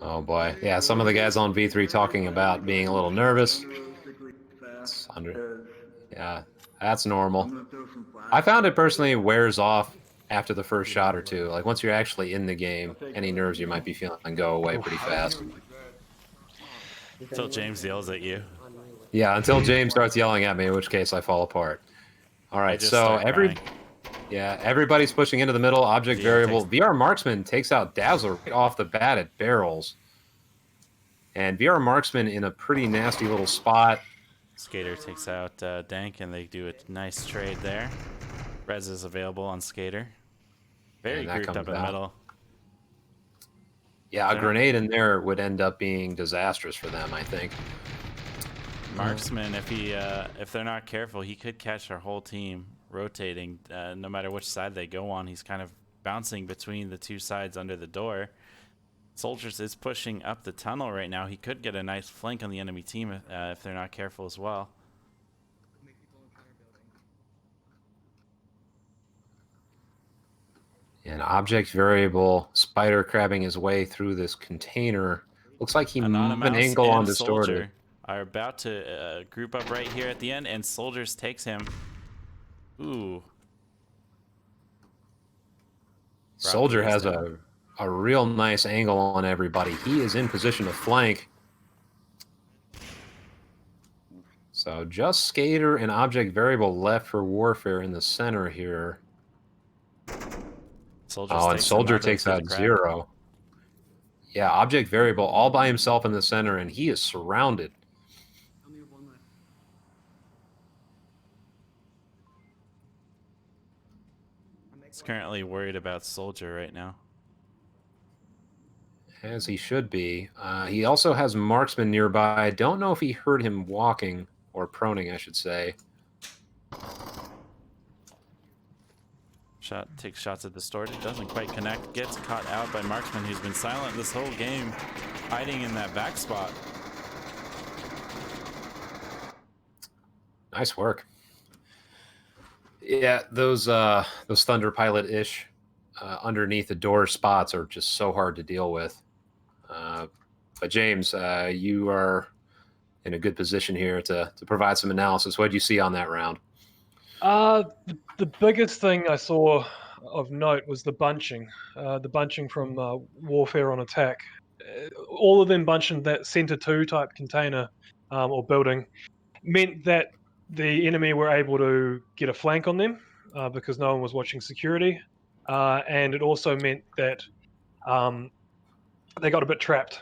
Oh boy. Yeah, some of the guys on V3 talking about being a little nervous. It's yeah, that's normal. I found it personally wears off after the first shot or two. Like once you're actually in the game, any nerves you might be feeling go away pretty fast. Until James yells at you. Yeah, until James starts yelling at me, in which case I fall apart. All I right, just so start crying. everybody's pushing into the middle. Object VR variable. takes- VR Marksman takes out Dazzler right off the bat at barrels. And VR Marksman in a pretty nasty little spot. Skater takes out Dank, and they do a nice trade there. Rez is available on Skater. Very grouped up in the middle. Yeah, a grenade in there would end up being disastrous for them, I think. Marksman, if they're not careful, he could catch our whole team rotating. No matter which side they go on, he's kind of bouncing between the two sides under the door. Soldiers is pushing up the tunnel right now. He could get a nice flank on the enemy team if they're not careful as well. An object variable spider crabbing his way through this container. Looks like he moved an angle on distorted. Are about to group up right here at the end, and Soldiers takes him. Ooh. Soldier has a real nice angle on everybody. He is in position to flank. So just Skater and object variable left for WarFair in the center here. And Soldier takes out Zero. Yeah, object variable all by himself in the center, and he is surrounded. He's currently worried about Soldier right now. As he should be. He also has Marksman nearby. I don't know if he heard him walking, or proning, I should say. Takes shots at Distorted, doesn't quite connect, gets caught out by Marksman, who's been silent this whole game, hiding in that back spot. Nice work. Yeah, those Thunder Pilot-ish underneath the door spots are just so hard to deal with. But James, you are in a good position here to provide some analysis. What did you see on that round? The biggest thing I saw of note was the bunching from WarFair on attack. All of them bunching that center 2 type container or building meant that the enemy were able to get a flank on them because no one was watching security, and it also meant that they got a bit trapped.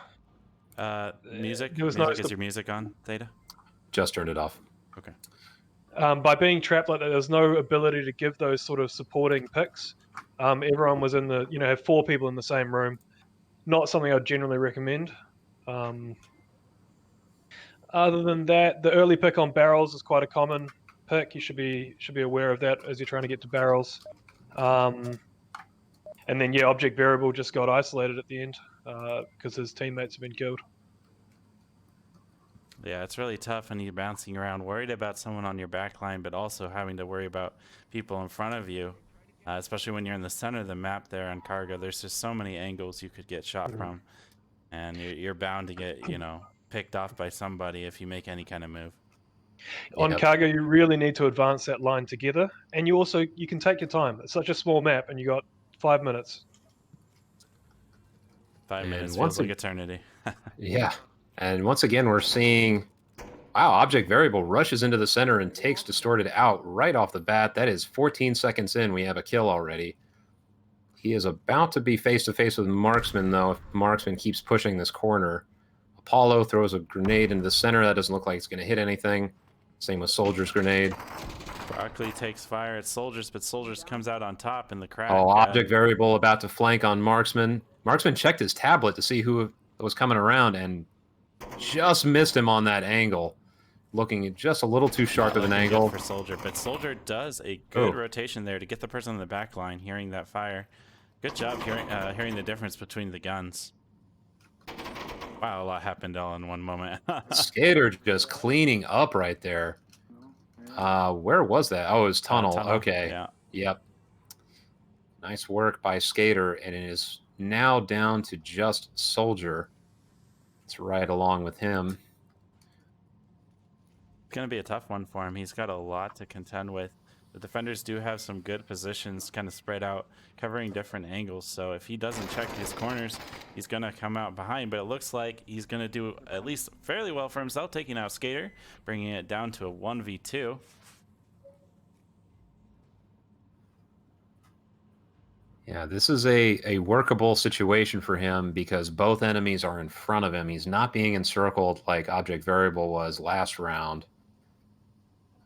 Music? Is your music on, Theta? Just turned it off. Okay. By being trapped like that, there's no ability to give those sort of supporting picks. Everyone was in the, have 4 people in the same room. Not something I'd generally recommend. Other than that, the early pick on barrels is quite a common pick. You should be aware of that as you're trying to get to barrels. And then object variable just got isolated at the end because his teammates have been killed. Yeah, it's really tough when you're bouncing around, worried about someone on your back line, but also having to worry about people in front of you, especially when you're in the center of the map there on Cargo. There's just so many angles you could get shot from, and you're bound to get, picked off by somebody if you make any kind of move. On Cargo, you really need to advance that line together, and you can take your time. It's such a small map, and you got 5 minutes. 5 minutes feels like eternity. Yeah. And once again, we're seeing, wow, object variable rushes into the center and takes Distorted out right off the bat. That is 14 seconds in. We have a kill already. He is about to be face-to-face with Marksman, though, if Marksman keeps pushing this corner. Apollo throws a grenade into the center. That doesn't look like it's going to hit anything. Same with Soldier's grenade. Broccoli takes fire at Soldiers, but Soldiers comes out on top in the crack. Oh, object variable about to flank on Marksman. Marksman checked his tablet to see who was coming around and just missed him on that angle, looking just a little too sharp of an angle for Soldier. But Soldier does a good rotation there to get the person on the back line, hearing that fire. Good job hearing the difference between the guns. Wow, a lot happened all in one moment. Skater just cleaning up right there. Where was that? Oh, it was tunnel. Okay. Yeah. Yep. Nice work by Skater, and it is now down to just Soldier. It's right along with him. It's going to be a tough one for him. He's got a lot to contend with. The defenders do have some good positions kind of spread out, covering different angles. So if he doesn't check his corners, he's going to come out behind. But it looks like he's going to do at least fairly well for himself, taking out Skater, bringing it down to a 1v2. Yeah, this is a workable situation for him because both enemies are in front of him. He's not being encircled like Object Variable was last round.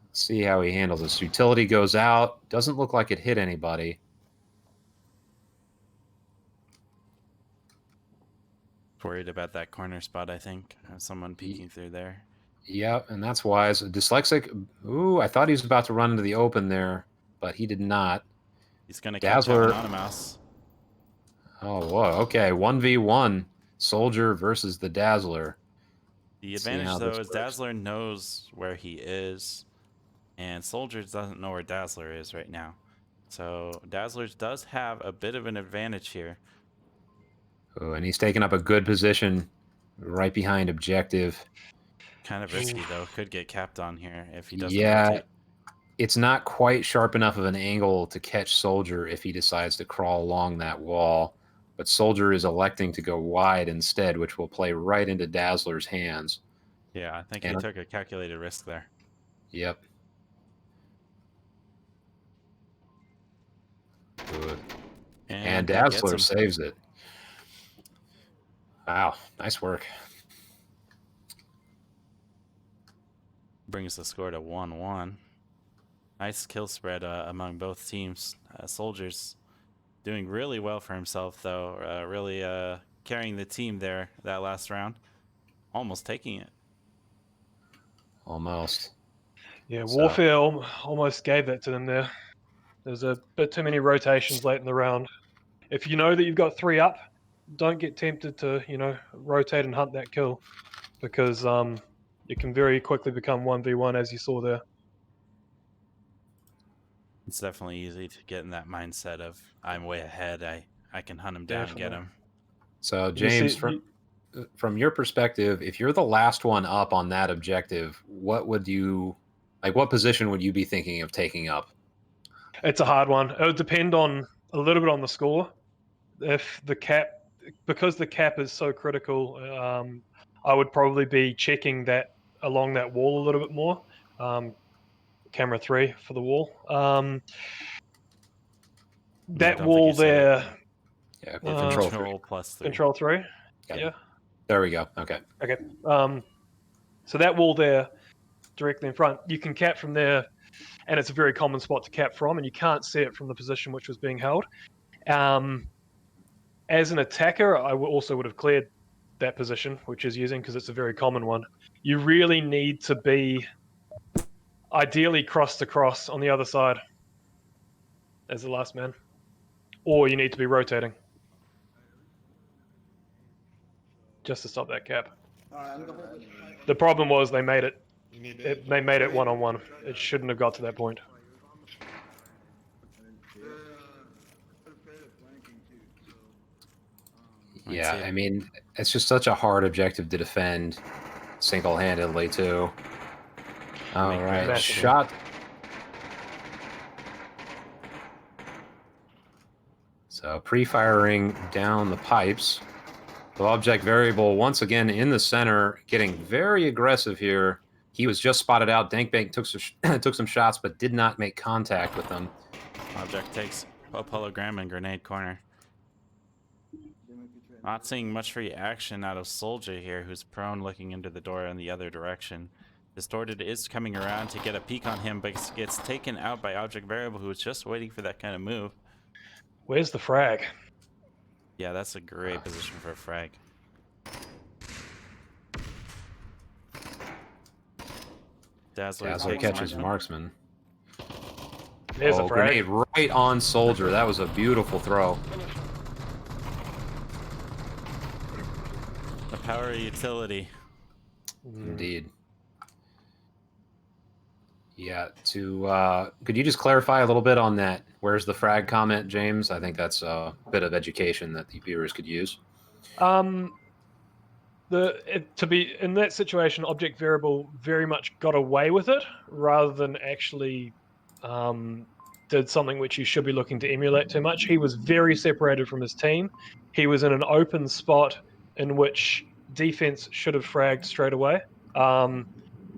Let's see how he handles this. Utility goes out. Doesn't look like it hit anybody. Worried about that corner spot, I think. Someone peeking through there. Yep, and that's wise. Dyslexic. Ooh, I thought he was about to run into the open there, but he did not. He's going to Dazzler. catch Anonymous. Oh, whoa. Okay, 1v1. Soldier versus the Dazzler. The advantage, though, is Dazzler knows where he is, and Soldier doesn't know where Dazzler is right now. So Dazzler does have a bit of an advantage here. Oh, and he's taking up a good position right behind Objective. Kind of risky, though. Could get capped on here if he doesn't Yeah, rotate. it's not quite sharp enough of an angle to catch Soldier if he decides to crawl along that wall. But Soldier is electing to go wide instead, which will play right into Dazzler's hands. Yeah, I think he took a calculated risk there. Yep. Good. And Dazzler saves it. Wow, nice work. Brings the score to 1-1. Nice kill spread among both teams. Soldier's doing really well for himself, though. Really carrying the team there that last round. Almost taking it. Almost. Yeah, WarFair almost gave that to them there. There's a bit too many rotations late in the round. If you know that you've got 3 up, don't get tempted to, rotate and hunt that kill, because it can very quickly become 1v1, as you saw there. It's definitely easy to get in that mindset of, I'm way ahead, I can hunt him down and get him. So, James, from your perspective, if you're the last one up on that objective, what position would you be thinking of taking up? It's a hard one. It would depend a little bit on the score. If the cap, because the cap is so critical, I would probably be checking that along that wall a little bit more. Camera 3 for the wall. That wall there. Yeah, control +3. Control 3. Okay. Yeah. There we go. Okay. Okay. So that wall there, directly in front, you can cap from there, and it's a very common spot to cap from, and you can't see it from the position which was being held. As an attacker, I also would have cleared that position, which is using, because it's a very common one. You really need to be ideally cross to cross on the other side as the last man, or you need to be rotating just to stop that cap. The problem was they made it. They made it 1-on-1. It shouldn't have got to that point. Yeah, I mean, it's just such a hard objective to defend single-handedly, too. All right, shot. So pre-firing down the pipes. The object variable once again in the center, getting very aggressive here. He was just spotted out. Dankbank took some shots, but did not make contact with them. Object takes a hologram and grenade corner. Not seeing much reaction out of Soldier here, who's prone looking into the door in the other direction. Distorted is coming around to get a peek on him, but gets taken out by Object Variable, who was just waiting for that kind of move. Where's the frag? Yeah, that's a great position for a frag. Dazzler catches Marksman. There's a frag. Grenade right on Soldier. That was a beautiful throw. The power of utility. Indeed. Yeah, could you just clarify a little bit on that? Where's the frag comment, James? I think that's a bit of education that the viewers could use. To be in that situation, object variable very much got away with it rather than actually did something which you should be looking to emulate too much. He was very separated from his team. He was in an open spot in which defense should have fragged straight away.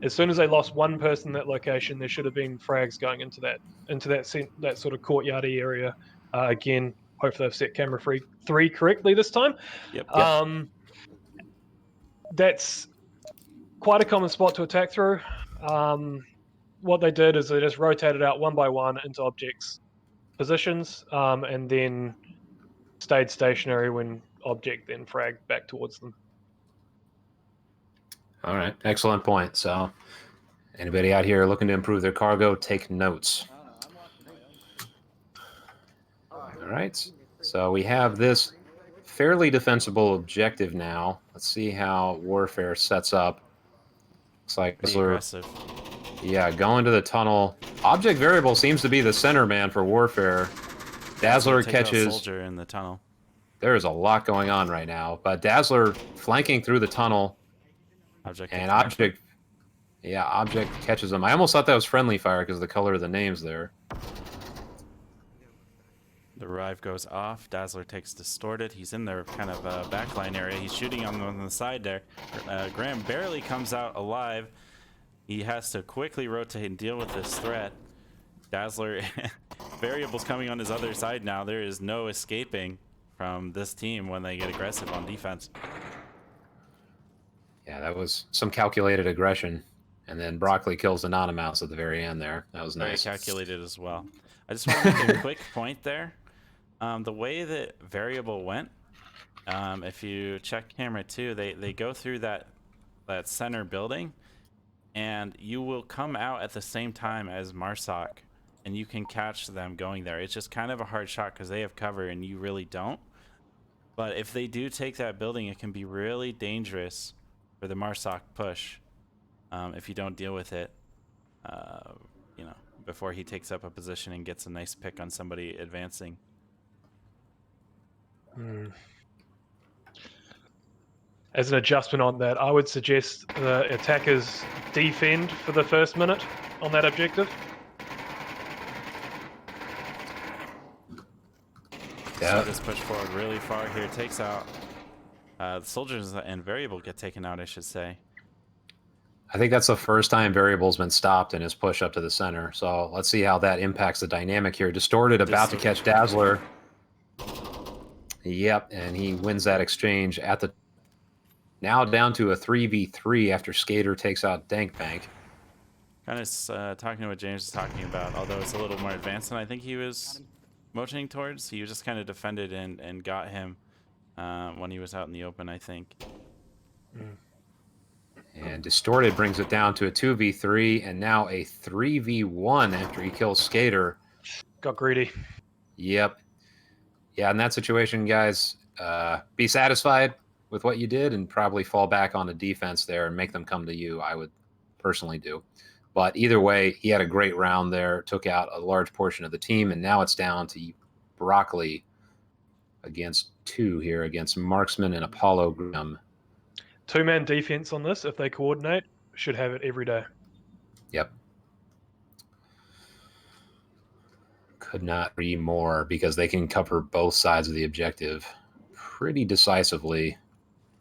As soon as they lost one person in that location, there should have been frags going into that sort of courtyardy area. Again, hopefully I've set camera 3 correctly this time. Yep. That's quite a common spot to attack through. What they did is they just rotated out one by one into objects' positions, and then stayed stationary when object then fragged back towards them. All right, excellent point. So, anybody out here looking to improve their cargo, take notes. All right, so we have this fairly defensible objective now. Let's see how WarFair sets up. Looks like Pretty aggressive. Yeah, going to the tunnel. Object variable seems to be the center man for WarFair. Dazzler catches. Soldier in the tunnel. There is a lot going on right now, but Dazzler flanking through the tunnel. Object catches him. I almost thought that was friendly fire because of the color of the names there. The revive goes off. Dazzler takes distorted. He's in their kind of backline area. He's shooting on the side there. Graham barely comes out alive. He has to quickly rotate and deal with this threat. Dazzler, variables coming on his other side now. There is no escaping from this team when they get aggressive on defense. Yeah, that was some calculated aggression. And then Broccoli kills Anonymous at the very end there. That was nice. Very calculated as well. I just want to make a quick point there. The way that variable went, if you check camera 2, they go through that center building, and you will come out at the same time as Marsoc, and you can catch them going there. It's just kind of a hard shot because they have cover and you really don't. But if they do take that building, it can be really dangerous for the Marsoc push if you don't deal with it, you know, before he takes up a position and gets a nice pick on somebody advancing. As an adjustment on that, I would suggest the attackers defend for the first minute on that objective. So this push forward really far here takes out the soldiers, and variable get taken out, I should say. I think that's the first time variable's been stopped in his push up to the center. So let's see how that impacts the dynamic here. Distorted about to catch Dazzler. Yep, and he wins that exchange at the... Now down to a 3v3 after Skater takes out Dankbank. Kind of talking to what James was talking about, although it's a little more advanced than I think he was motioning towards. He just kind of defended and got him when he was out in the open, I think. And Distorted brings it down to a 2v3 and now a 3v1 after he kills Skater. Got greedy. Yep. Yeah, in that situation, guys, be satisfied with what you did and probably fall back on the defense there and make them come to you. I would personally do. But either way, he had a great round there, took out a large portion of the team, and now it's down to Broccoli against 2 here against Marksman and Apollo Grimm. 2-man defense on this, if they coordinate, should have it every day. Yep. Could not agree more because they can cover both sides of the objective pretty decisively.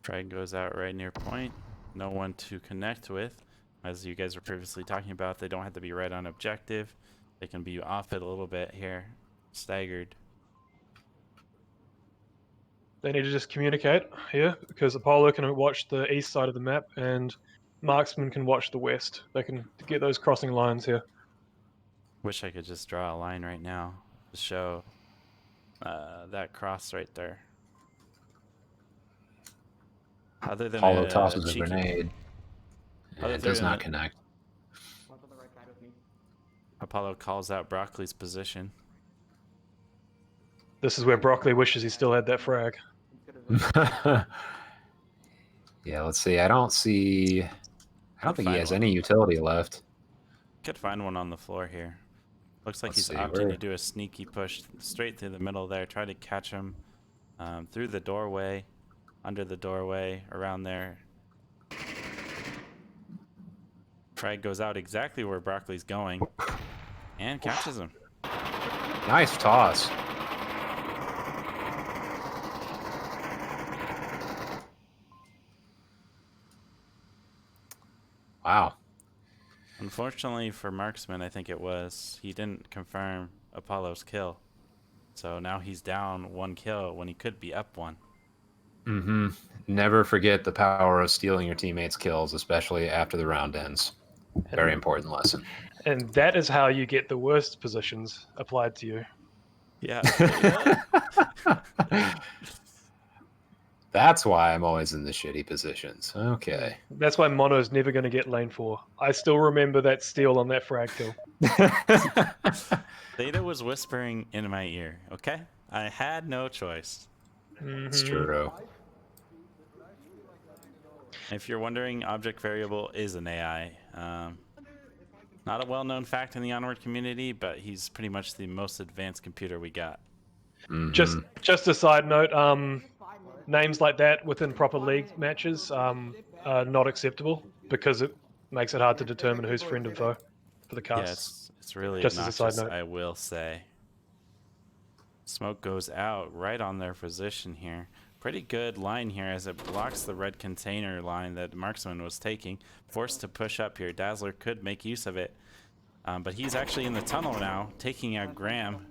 Frag goes out right near point. No one to connect with. As you guys were previously talking about, they don't have to be right on objective. They can be off it a little bit here, staggered. They need to just communicate here because Apollo can watch the east side of the map and Marksman can watch the west. They can get those crossing lines here. Wish I could just draw a line right now to show that cross right there. Other than Apollo tosses a grenade. And it does not connect. Apollo calls out Broccoli's position. This is where Broccoli wishes he still had that frag. Yeah, let's see. I don't think he has any utility left. Could find one on the floor here. Looks like he's opting to do a sneaky push straight through the middle there. Try to catch him through the doorway. under the doorway, around there. Frag goes out exactly where Broccoli's going and catches him. Nice toss. Wow. Unfortunately for Marksman, I think it was, he didn't confirm Apollo's kill. So now he's down 1 kill when he could be up 1. Mm-hmm. Never forget the power of stealing your teammates' kills, especially after the round ends. Very important lesson. And that is how you get the worst positions applied to you. Yeah. That's why I'm always in the shitty positions. Okay. That's why Mono is never going to get lane 4. I still remember that steal on that frag kill. Theta was whispering in my ear, okay? I had no choice. It's true. If you're wondering, object variable is an AI. Not a well-known fact in the Onward community, but he's pretty much the most advanced computer we got. Just a side note, names like that within proper league matches are not acceptable because it makes it hard to determine who's friend and foe for the casts. Yeah, it's really Just as a side obnoxious, note. I will say. Smoke goes out right on their position here. Pretty good line here as it blocks the red container line that Marksman was taking. Forced to push up here. Dazzler could make use of it. But he's actually in the tunnel now, taking out Graham.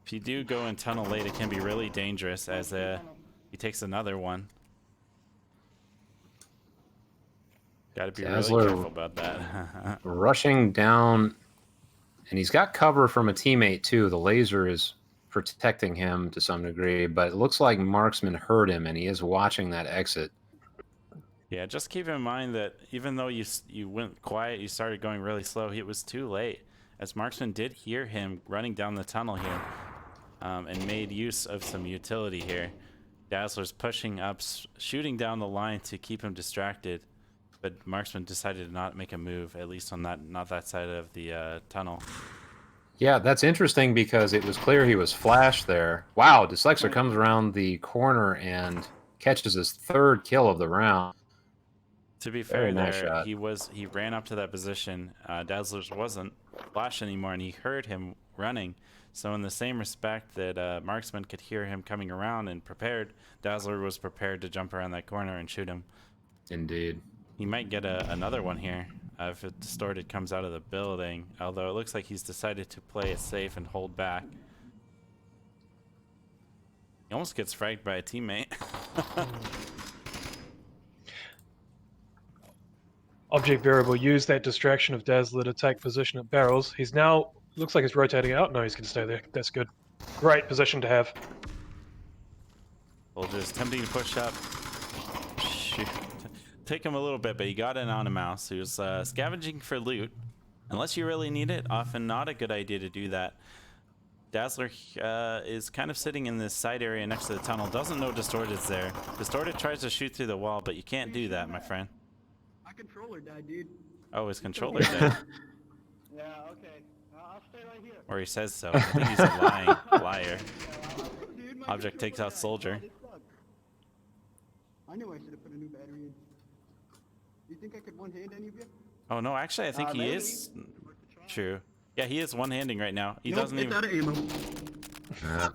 If you do go in tunnel late, it can be really dangerous as he takes another one. Gotta be Dazzler really careful about that. rushing down, and he's got cover from a teammate too. The laser is protecting him to some degree, but it looks like Marksman heard him, and he is watching that exit. Yeah, just keep in mind that even though you went quiet, you started going really slow, it was too late, as Marksman did hear him running down the tunnel here, and made use of some utility here. Dazzler's pushing up, shooting down the line to keep him distracted, but Marksman decided to not make a move, at least on not that side of the tunnel. Yeah, that's interesting because it was clear he was flashed there. Wow, Dyslexer comes around the corner and catches his 3rd kill of the round. To be Very fair, nice there shot. he ran up to that position. Dazzler's wasn't flash anymore, and he heard him running. So in the same respect that Marksman could hear him coming around and prepared, Dazzler was prepared to jump around that corner and shoot him. Indeed. He might get another one here if it Distorted comes out of the building, although it looks like he's decided to play it safe and hold back. He almost gets fragged by a teammate. Object variable used that distraction of Dazzler to take position at barrels. He's now, looks like he's rotating out. No, he's going to stay there. That's good. Great position to have. Soldier's attempting to push up. Shoot. Take him a little bit, but he got in on a mouse. He was scavenging for loot. Unless you really need it, often not a good idea to do that. Dazzler is kind of sitting in this side area next to the tunnel. Doesn't know Distorted's there. Distorted tries to shoot through the wall, but you can't do that, my friend. My controller died, dude. Oh, his controller did. Yeah, okay. I'll stay right here. Or he says so. I think he's a liar. Dude, my Object takes out controller Soldier. died. It sucks. I knew I should have put a new battery in. You think I could one-hand any of you? Oh no, actually I think he maybe. is. True. Yeah, he is one-handing right now. He Nope, doesn't it's even. out of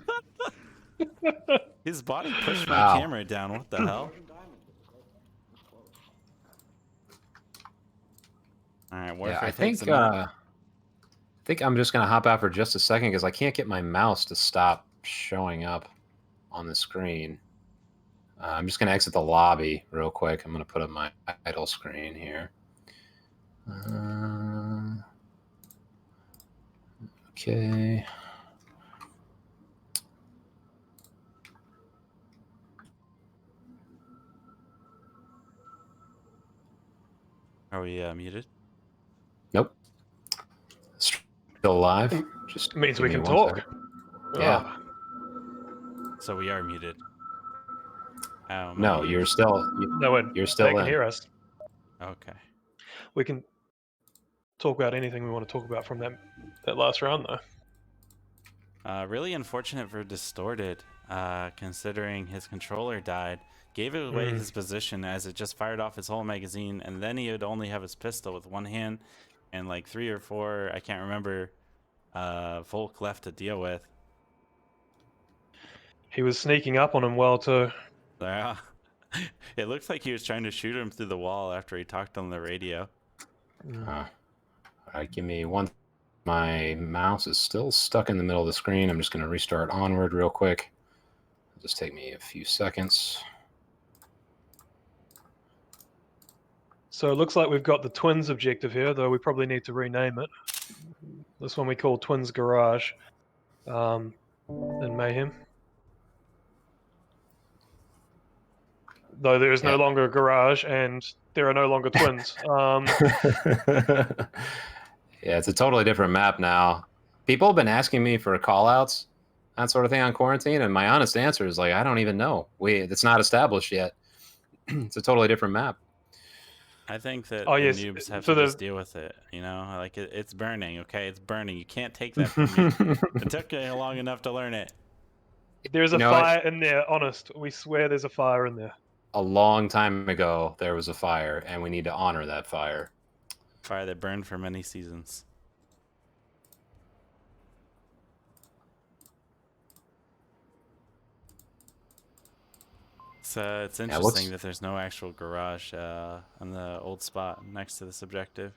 ammo. His body pushed my Wow. camera down. What the hell? All right, Yeah, WarFair I takes think him out. I think I'm just gonna hop out for just a second because I can't get my mouse to stop showing up on the screen. I'm just gonna exit the lobby real quick. I'm gonna put up my idle screen here. Okay. Are we muted? Nope. Still live. Just It means we give can me one talk. second. Yeah. Ah, So we are muted. Oh, No, maybe- you're still no, you're still they can in. hear us. Okay. We can talk about anything we want to talk about from that last round, though. Really unfortunate for Distorted. considering his controller died. Gave it away his position as it just fired off his whole magazine, and then he would only have his pistol with one hand and like 3 or 4, I can't remember, Volk left to deal with. He was sneaking up on him well too. Yeah. It looks like he was trying to shoot him through the wall after he talked on the radio. All right, give me one. My mouse is still stuck in the middle of the screen. I'm just going to restart onward real quick. It'll just take me a few seconds. So it looks like we've got the Twins objective here, though we probably need to rename it. This one we call Twins Garage in Mayhem. Though there is no longer a garage and there are no longer twins. Yeah, it's a totally different map now. People have been asking me for call-outs, that sort of thing on quarantine, and my honest answer is like, I don't even know. It's not established yet. It's a totally different map. I think that yes, the noobs have for to just deal with it, you know? Like, it's burning, okay? It's burning. You can't take that from me. It took you long enough to learn it. There's a fire in there, honest. We swear there's a fire in there. A long time ago, there was a fire, and we need to honor that fire. Fire that burned for many seasons. It's interesting that there's no actual garage on the old spot next to this objective.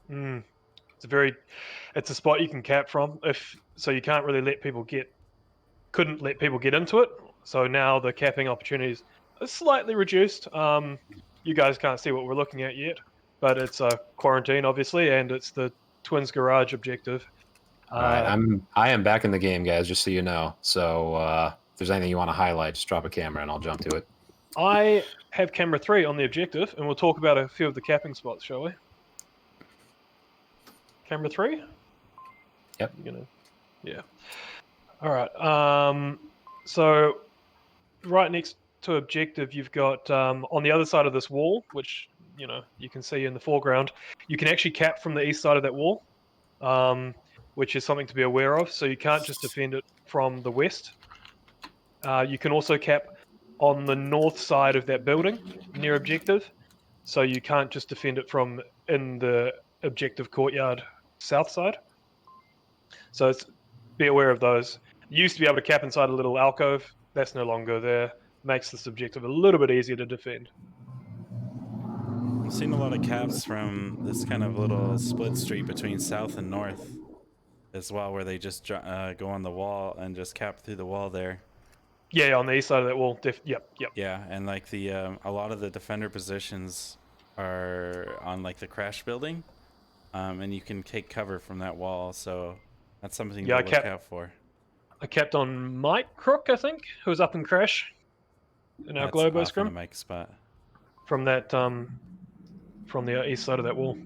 It's a spot you can cap from. So you can't really couldn't let people get into it. So now the capping opportunities are slightly reduced. You guys can't see what we're looking at yet, but it's a quarantine obviously, and it's the Twins Garage objective. All right, I am back in the game, guys, just so you know. So if there's anything you want to highlight, just drop a camera and I'll jump to it. I have camera 3 on the objective, and we'll talk about a few of the capping spots, shall we? Camera 3? Yep. Yeah. All right. So right next to objective, you've got on the other side of this wall, which you can see in the foreground, you can actually cap from the east side of that wall, which is something to be aware of. So you can't just defend it from the west. You can also cap on the north side of that building near objective, so you can't just defend it from in the objective courtyard south side. So be aware of those. You used to be able to cap inside a little alcove. That's no longer there. Makes this objective a little bit easier to defend. I've seen a lot of caps from this kind of little split street between south and north as well, where they just go on the wall and just cap through the wall there. Yeah, on the east side of that wall. Yep. Yeah, and like a lot of the defender positions are on like the crash building, and you can take cover from that wall. So that's something to look out for. I capped on Mike Crook, I think, who was up in crash in our Globo scrim. That's Mike spot. From that, from the east side of that wall.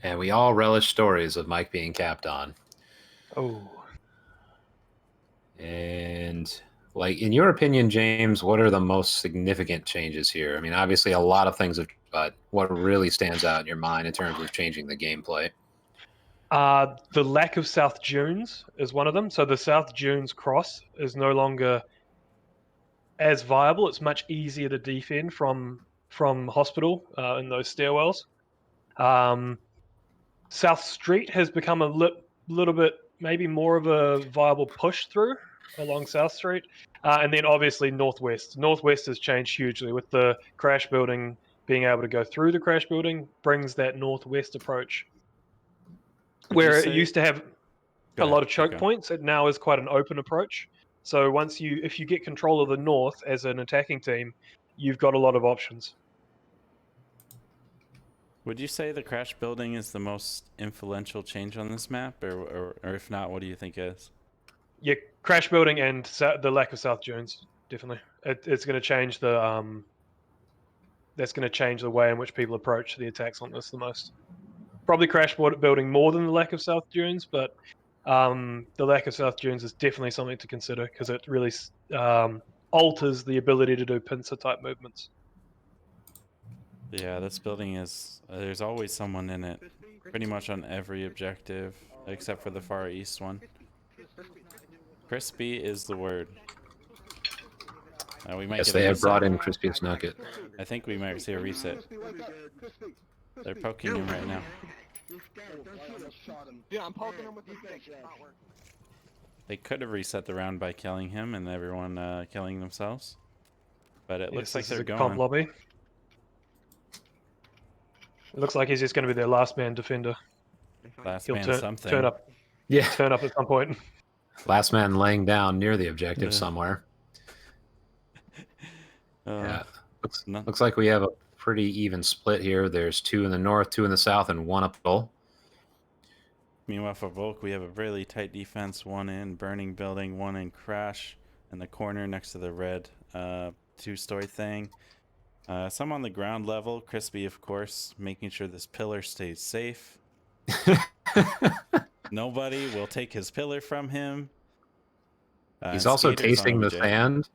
And we all relish stories of Mike being capped on. Oh. And, like, in your opinion, James, what are the most significant changes here? I mean, obviously a lot of things, but what really stands out in your mind in terms of changing the gameplay? The lack of South Dunes is one of them. So the South Dunes cross is no longer as viable. It's much easier to defend from hospital in those stairwells. South Street has become a little bit maybe more of a viable push through along South Street. And then obviously Northwest. Northwest has changed hugely with the crash building. Being able to go through the crash building brings that Northwest approach. Where it used to have a lot of choke points, it now is quite an open approach. So if you get control of the north as an attacking team, you've got a lot of options. Would you say the crash building is the most influential change on this map, or if not, what do you think is? Yeah, crash building and the lack of South Dunes, definitely. It's going to change that's going to change the way in which people approach the attacks on this the most. Probably crash building more than the lack of South Dunes, but the lack of South Dunes is definitely something to consider because it really alters the ability to do pincer type movements. Yeah, this building there's always someone in it, pretty much on every objective. except for the far east one. Crispy is the word. We might Yes, get they a have reset. brought in Crispiest Nugget. I think we might see a reset. They're poking him right now. Yeah, I'm poking him with the stick. Not working. They could have reset the round by killing him and everyone killing themselves. But it looks like this is they're a comp going. lobby. It looks like he's just going to be their last man defender. Last He'll man something. turn up Yeah, at some point. last man laying down near the objective Yeah. somewhere. Yeah, No. looks like we have a pretty even split here. There's 2 in the north, 2 in the south, and 1 up the middle. Meanwhile, for Volk, we have a really tight defense. 1 in burning building, 1 in crash in the corner next to the red 2-story thing. Some on the ground level. Crispy, of course, making sure this pillar stays safe. Nobody will take his pillar from him. He's also Skaters on tasting the OBJ. sand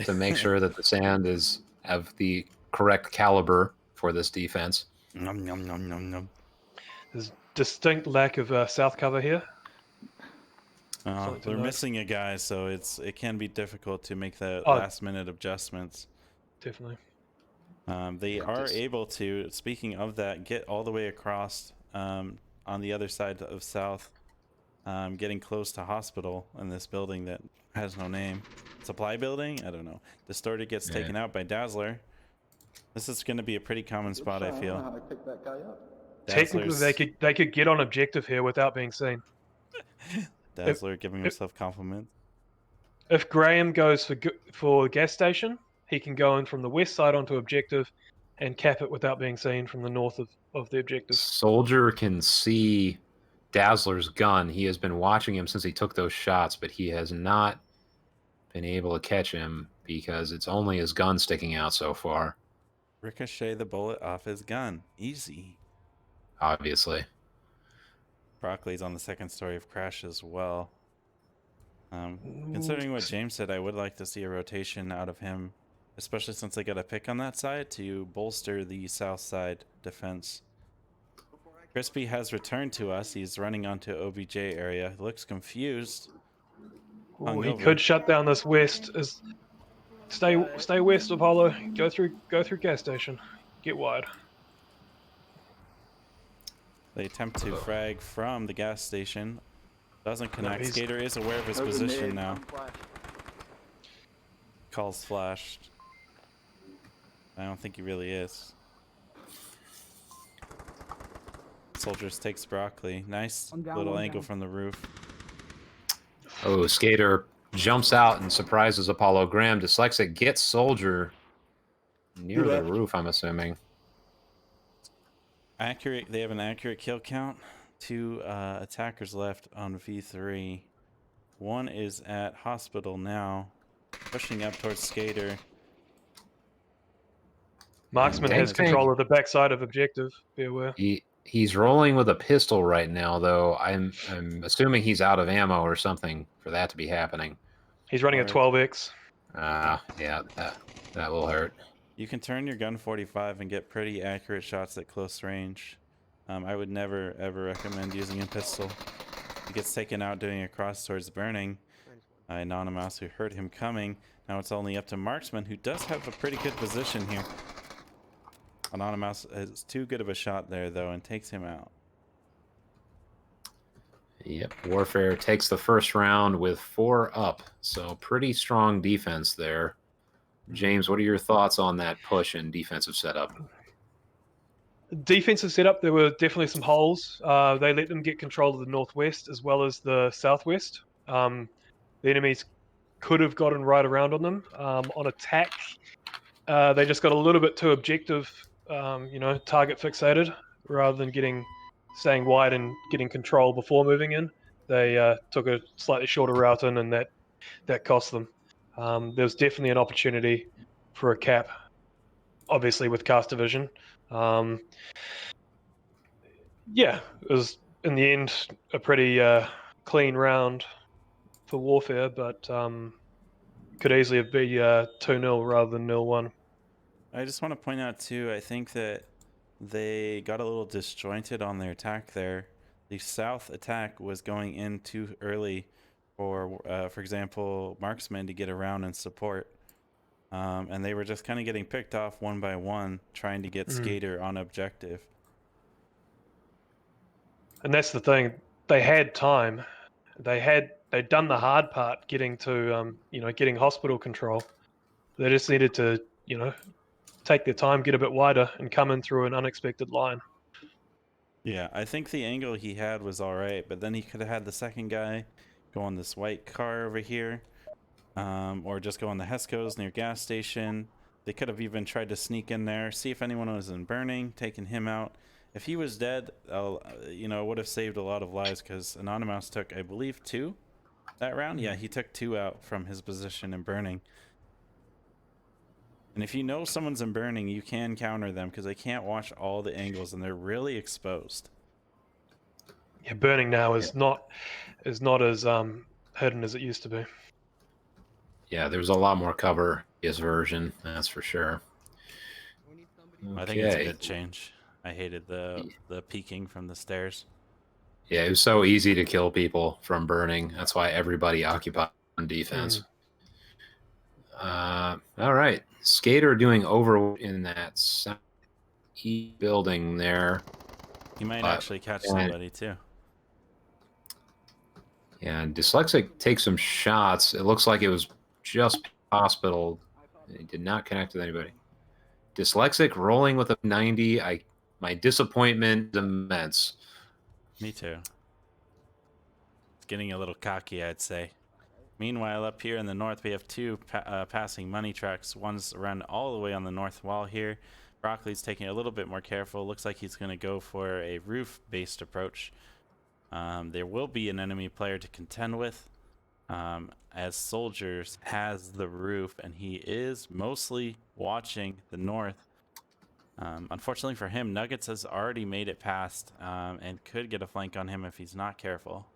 to make sure that the sand is of the correct caliber for this defense. Nom, nom, nom, nom, nom. There's distinct lack of south cover here. Something to They're note. missing a guy, so it can be difficult to make the Oh. last minute adjustments. Definitely. They are able to, speaking of that, get all the way across on the other side of south, getting close to hospital in this building that has no name. Supply building? I don't know. Distorted gets taken out by Dazzler. This is going to be a pretty common spot, I feel. How to pick that guy up. Technically, they could get on objective here without being seen. Dazzler giving himself compliments. If Graham goes for gas station, he can go in from the west side onto objective and cap it without being seen from the north of the objective. Soldier can see Dazzler's gun. He has been watching him since he took those shots, but he has not been able to catch him because it's only his gun sticking out so far. Ricochet the bullet off his gun. Easy. Obviously. Broccoli's on the second story of crash as well. Considering what James said, I would like to see a rotation out of him, especially since they got a pick on that side to bolster the south side defense. Crispy has returned to us. He's running onto OBJ area. He looks confused. Ooh, he could shut down this west. Stay west, Apollo. Go through gas station. Get wide. They attempt to frag from the gas station. Doesn't connect. he's- Skater is aware of his position now. Calls flashed. I don't think he really is. Soldiers takes Broccoli. Nice little angle from the roof. Oh, Skater jumps out and surprises Apollo. Graham, Dyslexic gets Soldier near the roof, I'm assuming. Accurate. They have an accurate kill count. 2 attackers left on V3. 1 is at hospital now, pushing up towards Skater. Marksman has control of the backside of objective. Be aware. He's rolling with a pistol right now, though. I'm assuming he's out of ammo or something for that to be happening. He's running a 12x. Yeah, that will hurt. You can turn your gun 45 and get pretty accurate shots at close range. I would never ever recommend using a pistol. He gets taken out doing a cross towards burning. Anonymous, who heard him coming. Now it's only up to Marksman, who does have a pretty good position here. Anonymous is too good of a shot there, though, and takes him out. Yep, WarFair takes the first round with 4 up, so pretty strong defense there. James, what are your thoughts on that push and defensive setup? Defensive setup, there were definitely some holes. They let them get control of the northwest as well as the southwest. The enemies could have gotten right around on them. On attack, they just got a little bit too objective, target fixated, rather than staying wide and getting control before moving in. They took a slightly shorter route in, and that cost them. There's definitely an opportunity for a cap, obviously with cast division. Yeah, it was in the end a pretty clean round for WarFair, but could easily have been 2-0 rather than 0-1. I just want to point out, too, I think that they got a little disjointed on their attack there. the south attack was going in too early for example, marksmen to get around and support. And they were just kind of getting picked off one by one, trying to get Skater on objective. And that's the thing. They had time. They'd done the hard part, getting to getting hospital control. They just needed to take their time, get a bit wider, and come in through an unexpected line. Yeah, I think the angle he had was all right, but then he could have had the second guy go on this white car over here, or just go on the Hesco's near gas station. They could have even tried to sneak in there, see if anyone was in burning, taking him out. If he was dead, it would have saved a lot of lives, because Anonymous took, I believe, 2 that round. Yeah, he took 2 out from his position in burning. And if you know someone's in burning, you can counter them, because they can't watch all the angles and they're really exposed. Yeah, burning now is not as hidden as it used to be. Yeah, there's a lot more cover in his version, that's for sure. I think it's a good change. I hated the peeking from the stairs. Yeah, it was so easy to kill people from burning. That's why everybody occupied on defense. All right. Skater doing over in that building there. He might actually catch somebody too. Yeah, and Dyslexic takes some shots. It looks like it was just hospital. He did not connect with anybody. Dyslexic rolling with a 90. My disappointment is immense. Me too. It's getting a little cocky, I'd say. Meanwhile, up here in the north, we have 2 passing money trucks. One's run all the way on the north wall here. Broccoli's taking a little bit more careful. Looks like he's going to go for a roof-based approach. There will be an enemy player to contend with, as Soldiers has the roof, and he is mostly watching the north. Unfortunately for him, Nuggets has already made it past, and could get a flank on him if he's not careful.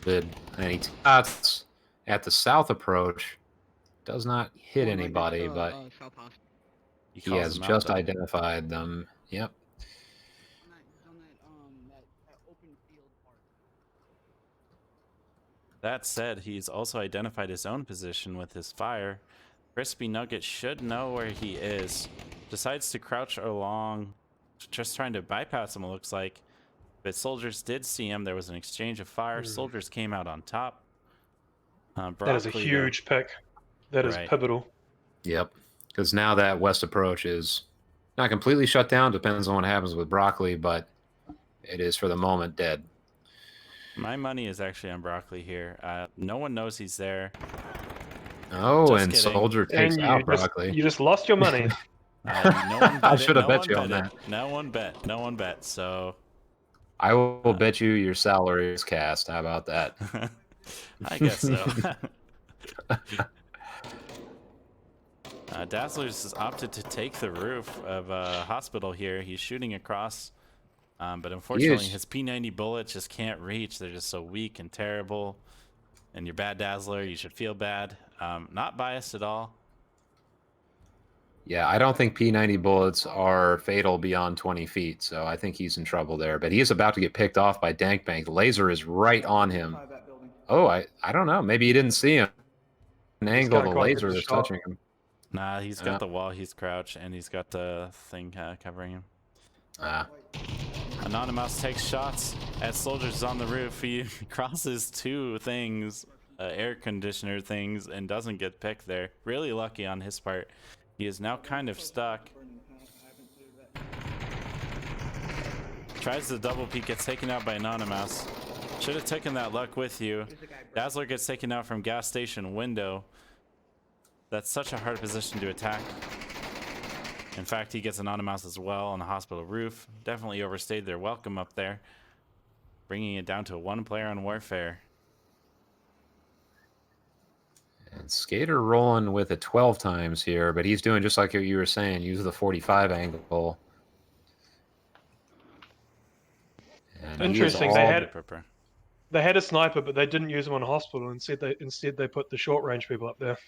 Good. And he shots at the south approach. Does not hit anybody, but he has just identified them. Yep. That said, he's also identified his own position with his fire. Crispy Nugget should know where he is. Decides to crouch along, just trying to bypass him, it looks like. But Soldiers did see him. There was an exchange of fire. Soldiers came out on top. That is a huge pick. That is pivotal. Yep. Because now that west approach is not completely shut down. Depends on what happens with Broccoli, but it is for the moment dead. My money is actually on Broccoli here. No one knows he's there. Oh, just and kidding. Soldier takes out Broccoli. You just lost your money. No one bet I should have bet you on that. No one bet. So I will bet you your salary is cast. How about that? I guess so. Dazzlers has opted to take the roof of a hospital here. He's shooting across, but unfortunately his P90 bullets just can't reach. They're just so weak and terrible. And you're bad Dazzler, you should feel bad. Not biased at all. Yeah, I don't think P90 bullets are fatal beyond 20 feet, so I think he's in trouble there. But he is about to get picked off by Dankbank. The laser is right on him. Oh, I don't know. Maybe he didn't see him. An angle, the laser is touching him. Nah, he's got the wall, he's crouched, and he's got the thing covering him. Anonymous takes shots at Soldiers on the roof. He crosses 2 things, air conditioner things, and doesn't get picked there. Really lucky on his part. He is now kind of stuck. Tries the double peek, gets taken out by Anonymous. Should have taken that luck with you. Dazzler gets taken out from gas station window. That's such a hard position to attack. In fact, he gets Anonymous as well on the hospital roof. Definitely overstayed their welcome up there, bringing it down to 1 player on WarFair. And Skater rolling with it 12 times here, but he's doing just like you were saying, use the 45 angle. And interesting. They had a sniper, but they didn't use him on a hospital. Instead, they put the short range people up there.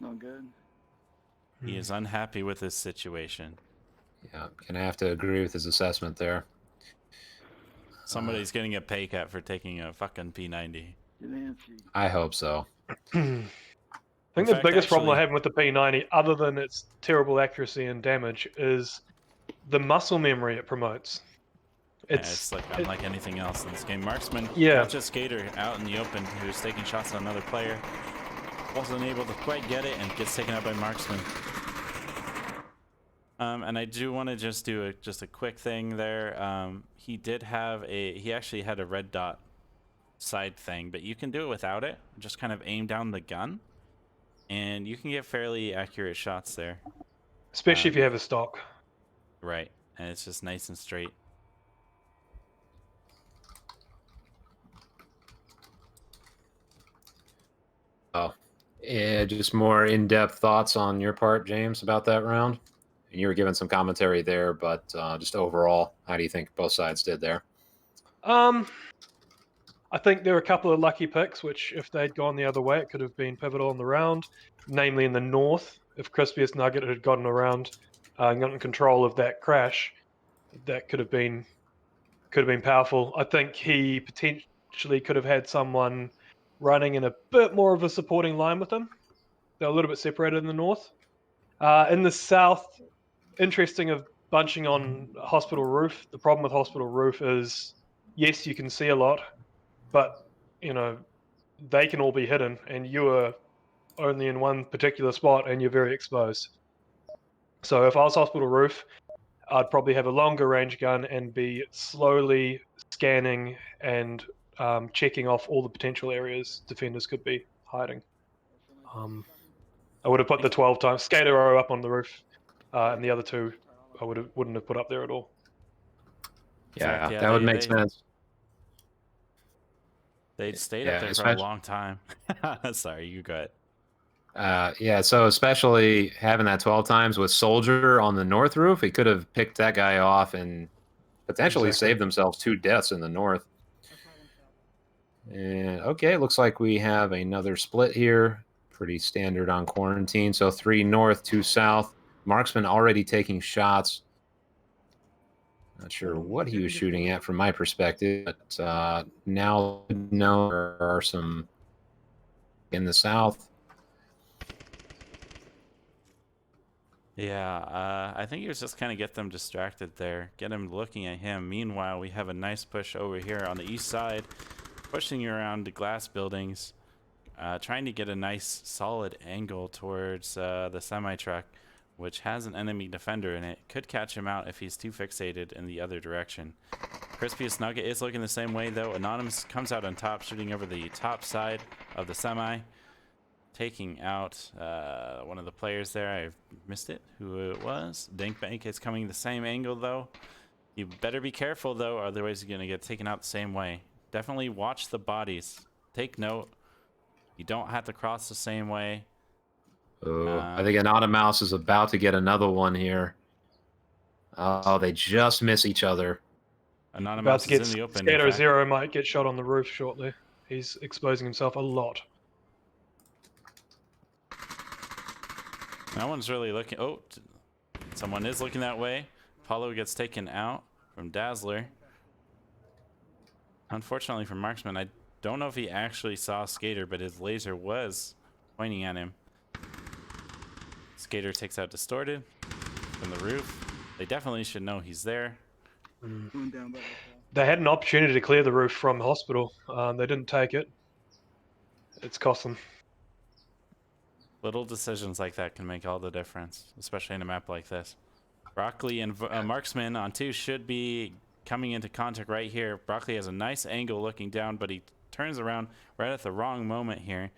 No good. He is unhappy with this situation. Yeah, gonna have to agree with his assessment there. Somebody's getting a pay cut for taking a fucking P90. Get antsy. I hope so. I In think the fact, biggest problem I actually- have with the P90, other than its terrible accuracy and damage, is the muscle memory it promotes. It's like unlike anything else in this game. Marksman Yeah. catches Skater out in the open who's taking shots on another player. Wasn't able to quite get it and gets taken out by Marksman. And I do want to just do a quick thing there. He actually had a red dot side thing, but you can do it without it. Just kind of aim down the gun, and you can get fairly accurate shots there. Especially if you have a stock. Right, and it's just nice and straight. Oh, yeah, just more in-depth thoughts on your part, James, about that round. And you were giving some commentary there, but just overall, how do you think both sides did there? I think there were a couple of lucky picks, which if they'd gone the other way, it could have been pivotal in the round. Namely, in the north, if Crispiest Nugget had gotten around and gotten control of that crash, that could have been powerful. I think he potentially could have had someone running in a bit more of a supporting line with him. They're a little bit separated in the north. In the south, interesting of bunching on hospital roof. The problem with hospital roof is, yes, you can see a lot, but they can all be hidden, and you are only in one particular spot, and you're very exposed. So if I was hospital roof, I'd probably have a longer range gun and be slowly scanning and checking off all the potential areas defenders could be hiding. I would have put the 12 times Skater row up on the roof, and the other two I wouldn't have put up there at all. Yeah, fact, yeah, that would they- make they- sense. They'd stayed Yeah, up there for a especially- long time. Sorry, you go ahead. Yeah, so especially having that 12 times with Soldier on the north roof, he could have picked that guy off and potentially Exactly. saved themselves 2 deaths in the north. And okay, looks like we have another split here. Pretty standard on quarantine. So 3 north, 2 south. Marksman already taking shots. Not sure what he was shooting at from my perspective, but now there are some in the south. Yeah, I think he was just kind of get them distracted there, get him looking at him. Meanwhile, we have a nice push over here on the east side, pushing around the glass buildings, trying to get a nice solid angle towards the semi-truck, which has an enemy defender in it. Could catch him out if he's too fixated in the other direction. Crispiest Nugget is looking the same way, though. Anonymous comes out on top, shooting over the top side of the semi, taking out one of the players there. I've missed it, who it was. Dinkbank is coming the same angle, though. You better be careful, though, otherwise you're going to get taken out the same way. Definitely watch the bodies. Take note. You don't have to cross the same way. I think Anonymous is about to get another one here. Oh, they just miss each other. About Anonymous to get is in the open. in Skater fact. 0 might get shot on the roof shortly. He's exposing himself a lot. No one's really looking. Oh, someone is looking that way. Apollo gets taken out from Dazzler. Unfortunately for Marksman, I don't know if he actually saw Skater, but his laser was pointing at him. Skater takes out Distorted from the roof. They definitely should know he's there. Going down by They had an opportunity to clear the roof from the hospital. They didn't take it. It's cost them. Little decisions like that can make all the difference, especially in a map like this. Broccoli and Marksman on 2 should be coming into contact right here. Broccoli has a nice angle looking down, but he turns around right at the wrong moment here.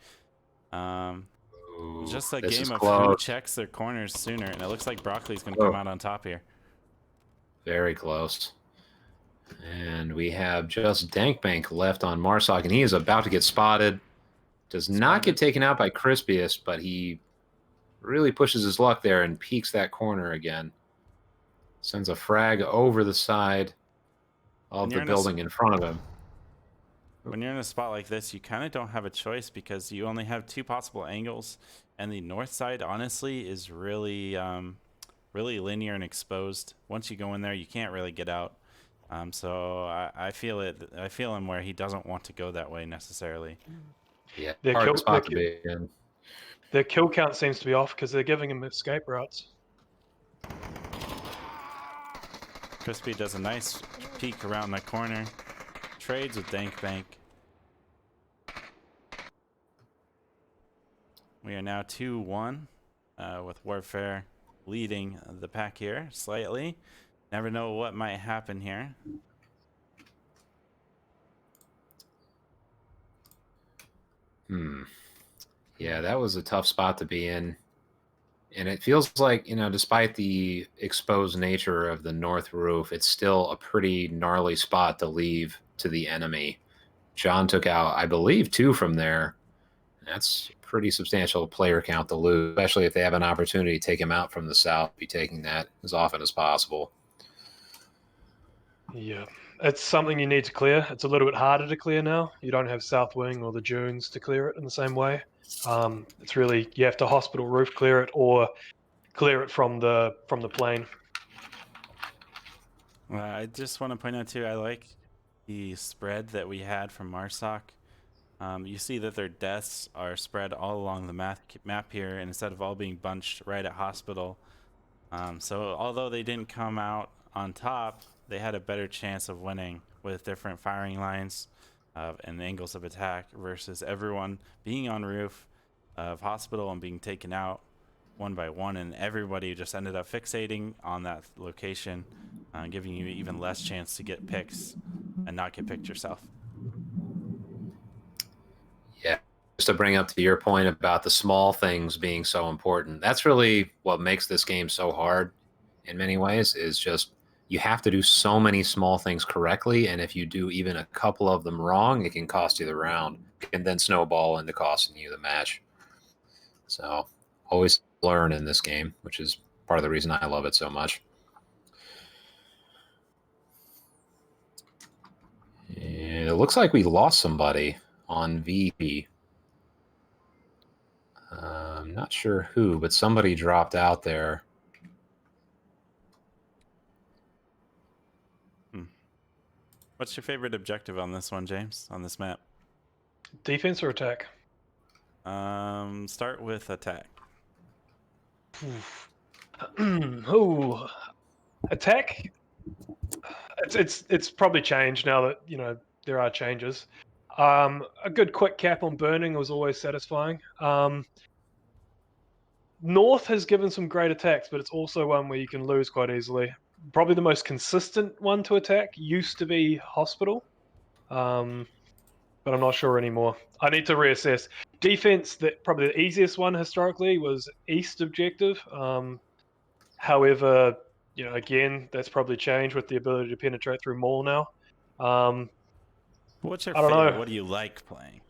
Just a This is game of close. who checks their corners sooner, and it looks like Broccoli's going to come out on top here. Very close. And we have just Dankbank left on Marsoc, and he is about to get spotted. Does not get taken out by Crispiest, but he really pushes his luck there and peeks that corner again. Sends a frag over the side of And you're the in a building in front of him. when you're in a spot like this, you kind of don't have a choice because you only have 2 possible angles, and the north side, honestly, is really, really linear and exposed. Once you go in there, you can't really get out. So I feel it. I feel him where he doesn't want to go that way necessarily. Yeah, Their hard kill- spot their to be in. Their kill count seems to be off because they're giving him escape routes. Crispy does a nice peek around the corner. Trades with Dank Bank. We are now 2-1 with WarFair leading the pack here slightly. Never know what might happen here. Yeah, that was a tough spot to be in. And it feels like, despite the exposed nature of the north roof, it's still a pretty gnarly spot to leave to the enemy. John took out, I believe, 2 from there. That's a pretty substantial player count to lose, especially if they have an opportunity to take him out from the south, be taking that as often as possible. Yeah, it's something you need to clear. It's a little bit harder to clear now. You don't have South Wing or the Dunes to clear it in the same way. It's really, you have to hospital roof clear it or clear it from the plane. I just want to point out too, I like the spread that we had from Marsoc. You see that their deaths are spread all along the map here, and instead of all being bunched right at hospital. So although they didn't come out on top, they had a better chance of winning with different firing lines and angles of attack versus everyone being on roof of hospital and being taken out one by one, and everybody just ended up fixating on that location, giving you even less chance to get picks and not get picked yourself. Yeah, just to bring up to your point about the small things being so important, that's really what makes this game so hard in many ways, is just you have to do so many small things correctly, and if you do even a couple of them wrong, it can cost you the round and then snowball into costing you the match. So always learn in this game, which is part of the reason I love it so much. And it looks like we lost somebody on VP. I'm not sure who, but somebody dropped out there. What's your favorite objective on this one, James, on this map? Defense or attack? Start with attack. Oh, attack. It's probably changed now that there are changes. A good quick cap on burning was always satisfying. North has given some great attacks, but it's also one where you can lose quite easily. Probably the most consistent one to attack used to be hospital, but I'm not sure anymore. I need to reassess. Defense, that probably the easiest one historically was east objective. However, again, that's probably changed with the ability to penetrate through mall now. What's your I don't favorite? know. What do you like playing?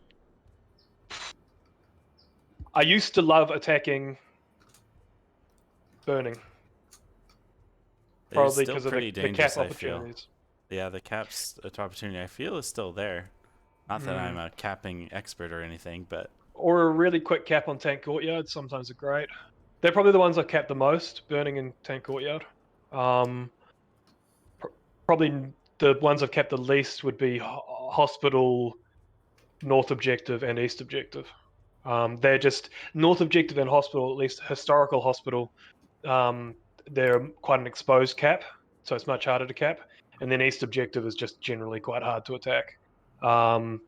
I used to love attacking burning. Probably because of the cap opportunities. Yeah, the caps opportunity I feel is still there. Not that I'm a capping expert or anything, but or a really quick cap on tank courtyard sometimes are great. They're probably the ones I cap the most, burning and tank courtyard. Probably the ones I've kept the least would be hospital, north objective, and east objective. They're just north objective and hospital, at least historical hospital. They're quite an exposed cap, so it's much harder to cap. And then east objective is just generally quite hard to attack. A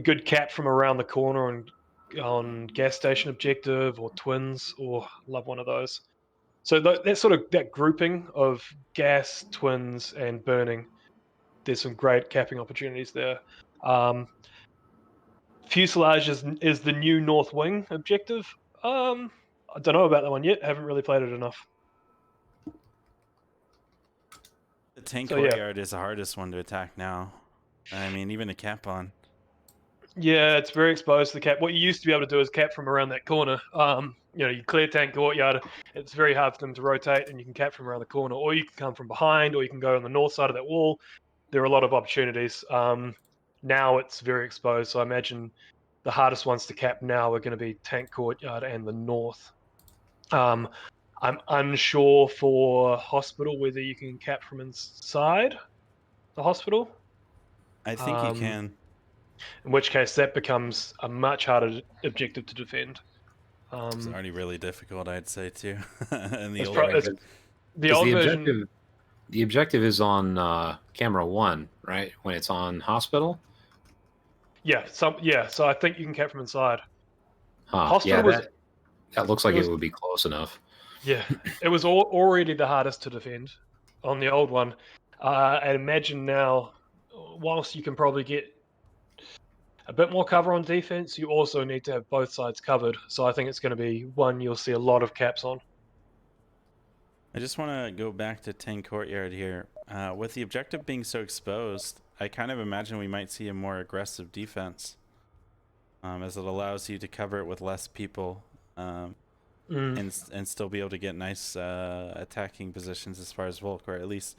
good cap from around the corner on gas station objective or twins, or love one of those. So that sort of that grouping of gas, twins, and burning, there's some great capping opportunities there. Fuselage is the new north wing objective. I don't know about that one yet. Haven't really played it enough. the tank So, courtyard is the hardest one to attack now. I mean, even a cap on. Yeah, it's very exposed to the cap. What you used to be able to do is cap from around that corner. You clear tank courtyard. It's very hard for them to rotate, and you can cap from around the corner, or you can come from behind, or you can go on the north side of that wall. There are a lot of opportunities. Now it's very exposed, so I imagine the hardest ones to cap now are going to be Tank Courtyard and the north. I'm unsure for hospital whether you can cap from inside the hospital. I think you can. In which case, that becomes a much harder objective to defend. It's already really difficult, I'd say, too. And the It's old pro- version. the Because old the version. objective, the objective is on camera 1, right? When it's on hospital. Yeah, so I think you can cap from inside. Huh. Hospital Yeah, was that looks like it it was- would be close enough. yeah, it was already the hardest to defend on the old one. And imagine now, whilst you can probably get a bit more cover on defense, you also need to have both sides covered. So I think it's going to be one you'll see a lot of caps on. I just want to go back to Tank Courtyard here. With the objective being so exposed, I kind of imagine we might see a more aggressive defense, as it allows you to cover it with less people, and still be able to get nice attacking positions as far as Volk, or at least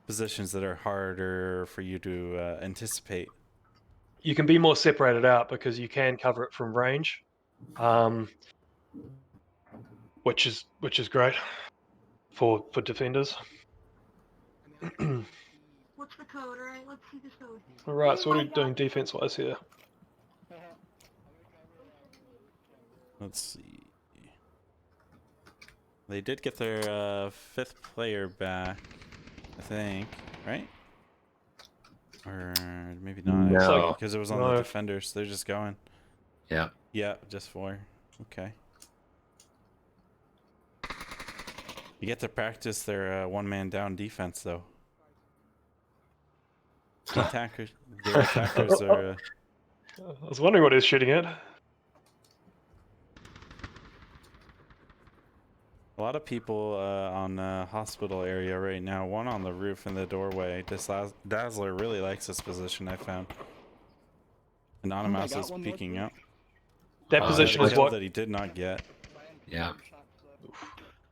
positions that are harder for you to anticipate. You can be more separated out because you can cover it from range, which is great for defenders. What's the code? All right, let's see the code. All right, so what are we doing defense-wise here? Let's see. They did get their 5th player back, I think, right? Or maybe not, No. because it was on No. the defenders. They're just going. Yeah. Yeah, just 4. Okay. You get to practice their one-man down defense, though. The attackers are. I was wondering what he's shooting at. A lot of people on hospital area right now. One on the roof in the doorway. Dazzler really likes this position, I found. Anonymous is peeking out. That position is Kill what? that he did not get. Yeah.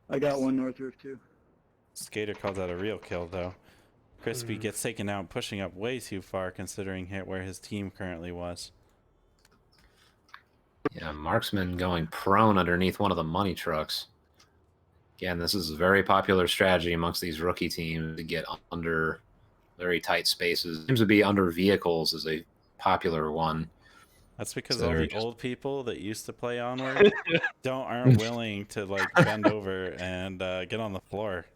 I got one north roof too. Skater called that a real kill, though. Crispy gets taken out, pushing up way too far considering where his team currently was. Yeah, Marksman going prone underneath one of the money trucks. Again, this is a very popular strategy amongst these rookie teams to get under very tight spaces. Seems to be under vehicles is a popular one. That's because So all they're the just- old people that used to play Onward aren't willing to like bend over and get on the floor.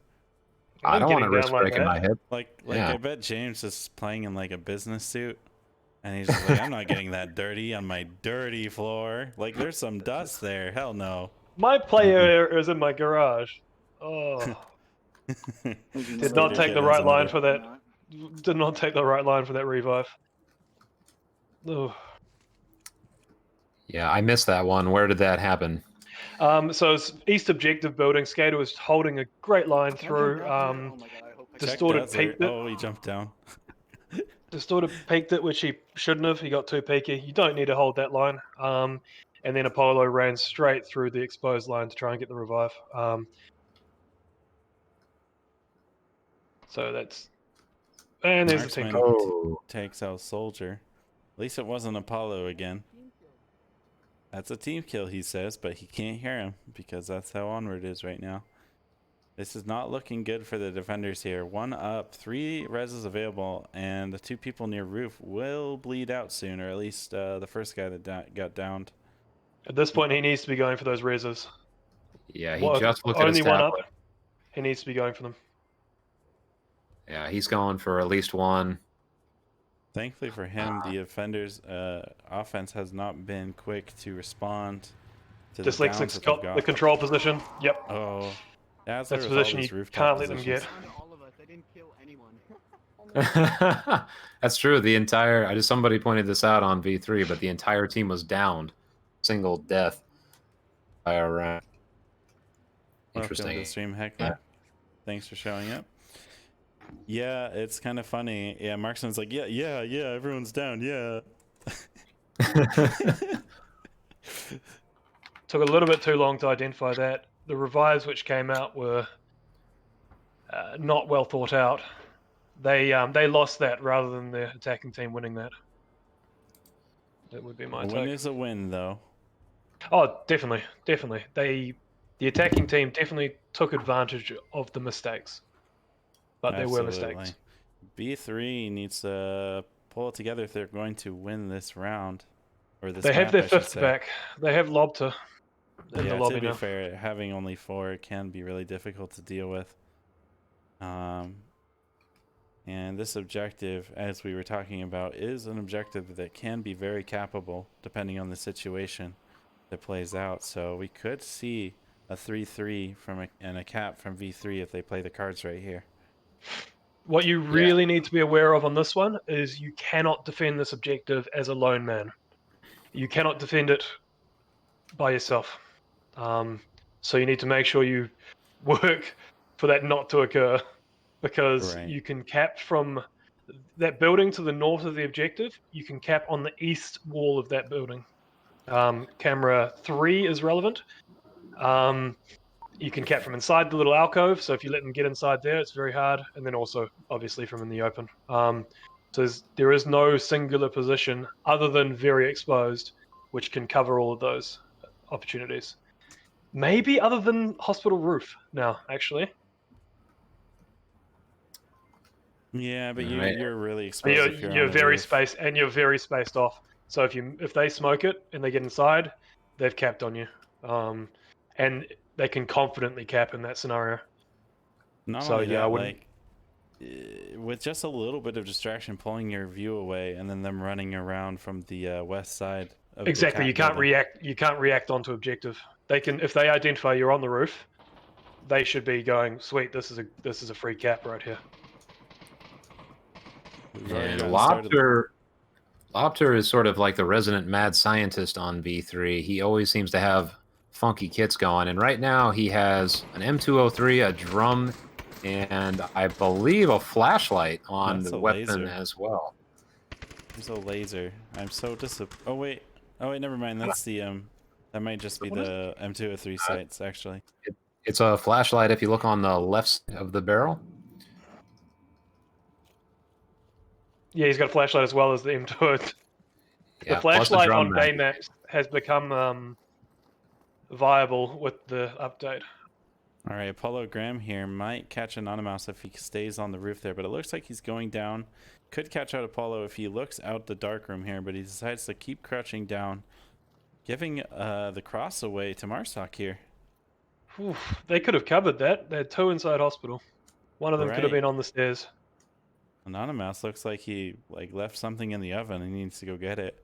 I don't want to Getting risk down like breaking that. my hip. Like Yeah. I bet James is playing in like a business suit, and he's just like, I'm not getting that dirty on my dirty floor. Like there's some dust there. Hell no. My play area is in my garage. Oh, did not take the right line for that. Did not take the right line for that revive. Oh. Yeah, I missed that one. Where did that happen? So it's East Objective building. Skater was holding a great line through. Oh my god, I hope I Check Distorted Dazzler. peeked it. Oh, he jumped down. Distorted peeked it, which he shouldn't have. He got too peaky. You don't need to hold that line. And then Apollo ran straight through the exposed line to try and get the revive. So that's... And there's the team. Marksman Oh, takes out Soldier. At least it wasn't Apollo again. That's a team kill, he says, but he can't hear him because that's how Onward is right now. This is not looking good for the defenders here. 1 up, 3 reses available, and the 2 people near roof will bleed out soon, or at least the first guy that got downed. At this point, he needs to be going for those reses. yeah, he Well, just looked at his only one up. tablet. He needs to be going for them. Yeah, he's going for at least one. Thankfully for him, the defenders' offense has not been quick to respond to the downs Dyslexic's that they've got the control position. Yep. Oh, that's Dazzler a with all position these you rooftop can't let them positions. get. all of us. I didn't kill anyone. That's true. The entire somebody pointed this out on V3, but the entire team was downed. Single death by a round. Welcome Interesting. to stream, Heckler. Yeah. Thanks for showing up. Yeah, it's kind of funny. Yeah, Marksman's like, yeah, everyone's down, yeah. Took a little bit too long to identify that. The revives which came out were not well thought out. They lost that rather than the attacking team winning that. That would be my A win take. is a win, though. Oh, definitely, definitely. The attacking team definitely took advantage of the mistakes, but they were mistakes. B3 needs to pull it together if they're going to win this round, or this They have map, their I should fifth say. back. They have Lobter in the Yeah, lobby to be now. fair, having only 4 can be really difficult to deal with. And this objective, as we were talking about, is an objective that can be very capable depending on the situation that plays out. So we could see a 3-3 and a cap from V3 if they play the cards right here. What you really need to be aware of on this one is you cannot defend this objective as a lone man. You cannot defend it by yourself. So you need to make sure you work for that not to occur, because Right. you can cap from that building to the north of the objective. You can cap on the east wall of that building. Camera 3 is relevant. You can cap from inside the little alcove, so if you let them get inside there, it's very hard. And then also, obviously, from in the open. So there is no singular position other than very exposed, which can cover all of those opportunities. Maybe other than hospital roof now, actually. Yeah, but Right. you're really But exposed if you're on the very roof. spaced, and you're very spaced off. So if they smoke it and they get inside, they've capped on you. And they can confidently cap in that scenario. Not So only yeah, I that, wouldn't. with just a little bit of distraction pulling your view away and then them running around from the west side of Exactly, the you cap can't building. react. You can't react onto objective. They can, if they identify you're on the roof, they should be going, "Sweet, this is a free cap right here." We've already And gotten started. Lobter is sort of like the resident mad scientist on V3. He always seems to have funky kits going. And right now he has an M203, a drum, and I believe a flashlight on That's the a weapon laser. as well. There's a laser. I'm so Oh wait, never mind. That's the That might just be What is the M203 sights actually. It's a flashlight if you look on the left side of the barrel. Yeah, he's got a flashlight as well as the M2. Yeah, The plus the flashlight drum on mag. game maps has become viable with the update. All right, Apollo Graham here might catch Anonymous if he stays on the roof there, but it looks like he's going down. Could catch out Apollo if he looks out the dark room here, but he decides to keep crouching down, giving the cross away to Marsock here. Whew, they could have covered that. They had 2 inside hospital. One of them could have Right. been on the stairs. Anonymous looks like he left something in the oven and he needs to go get it.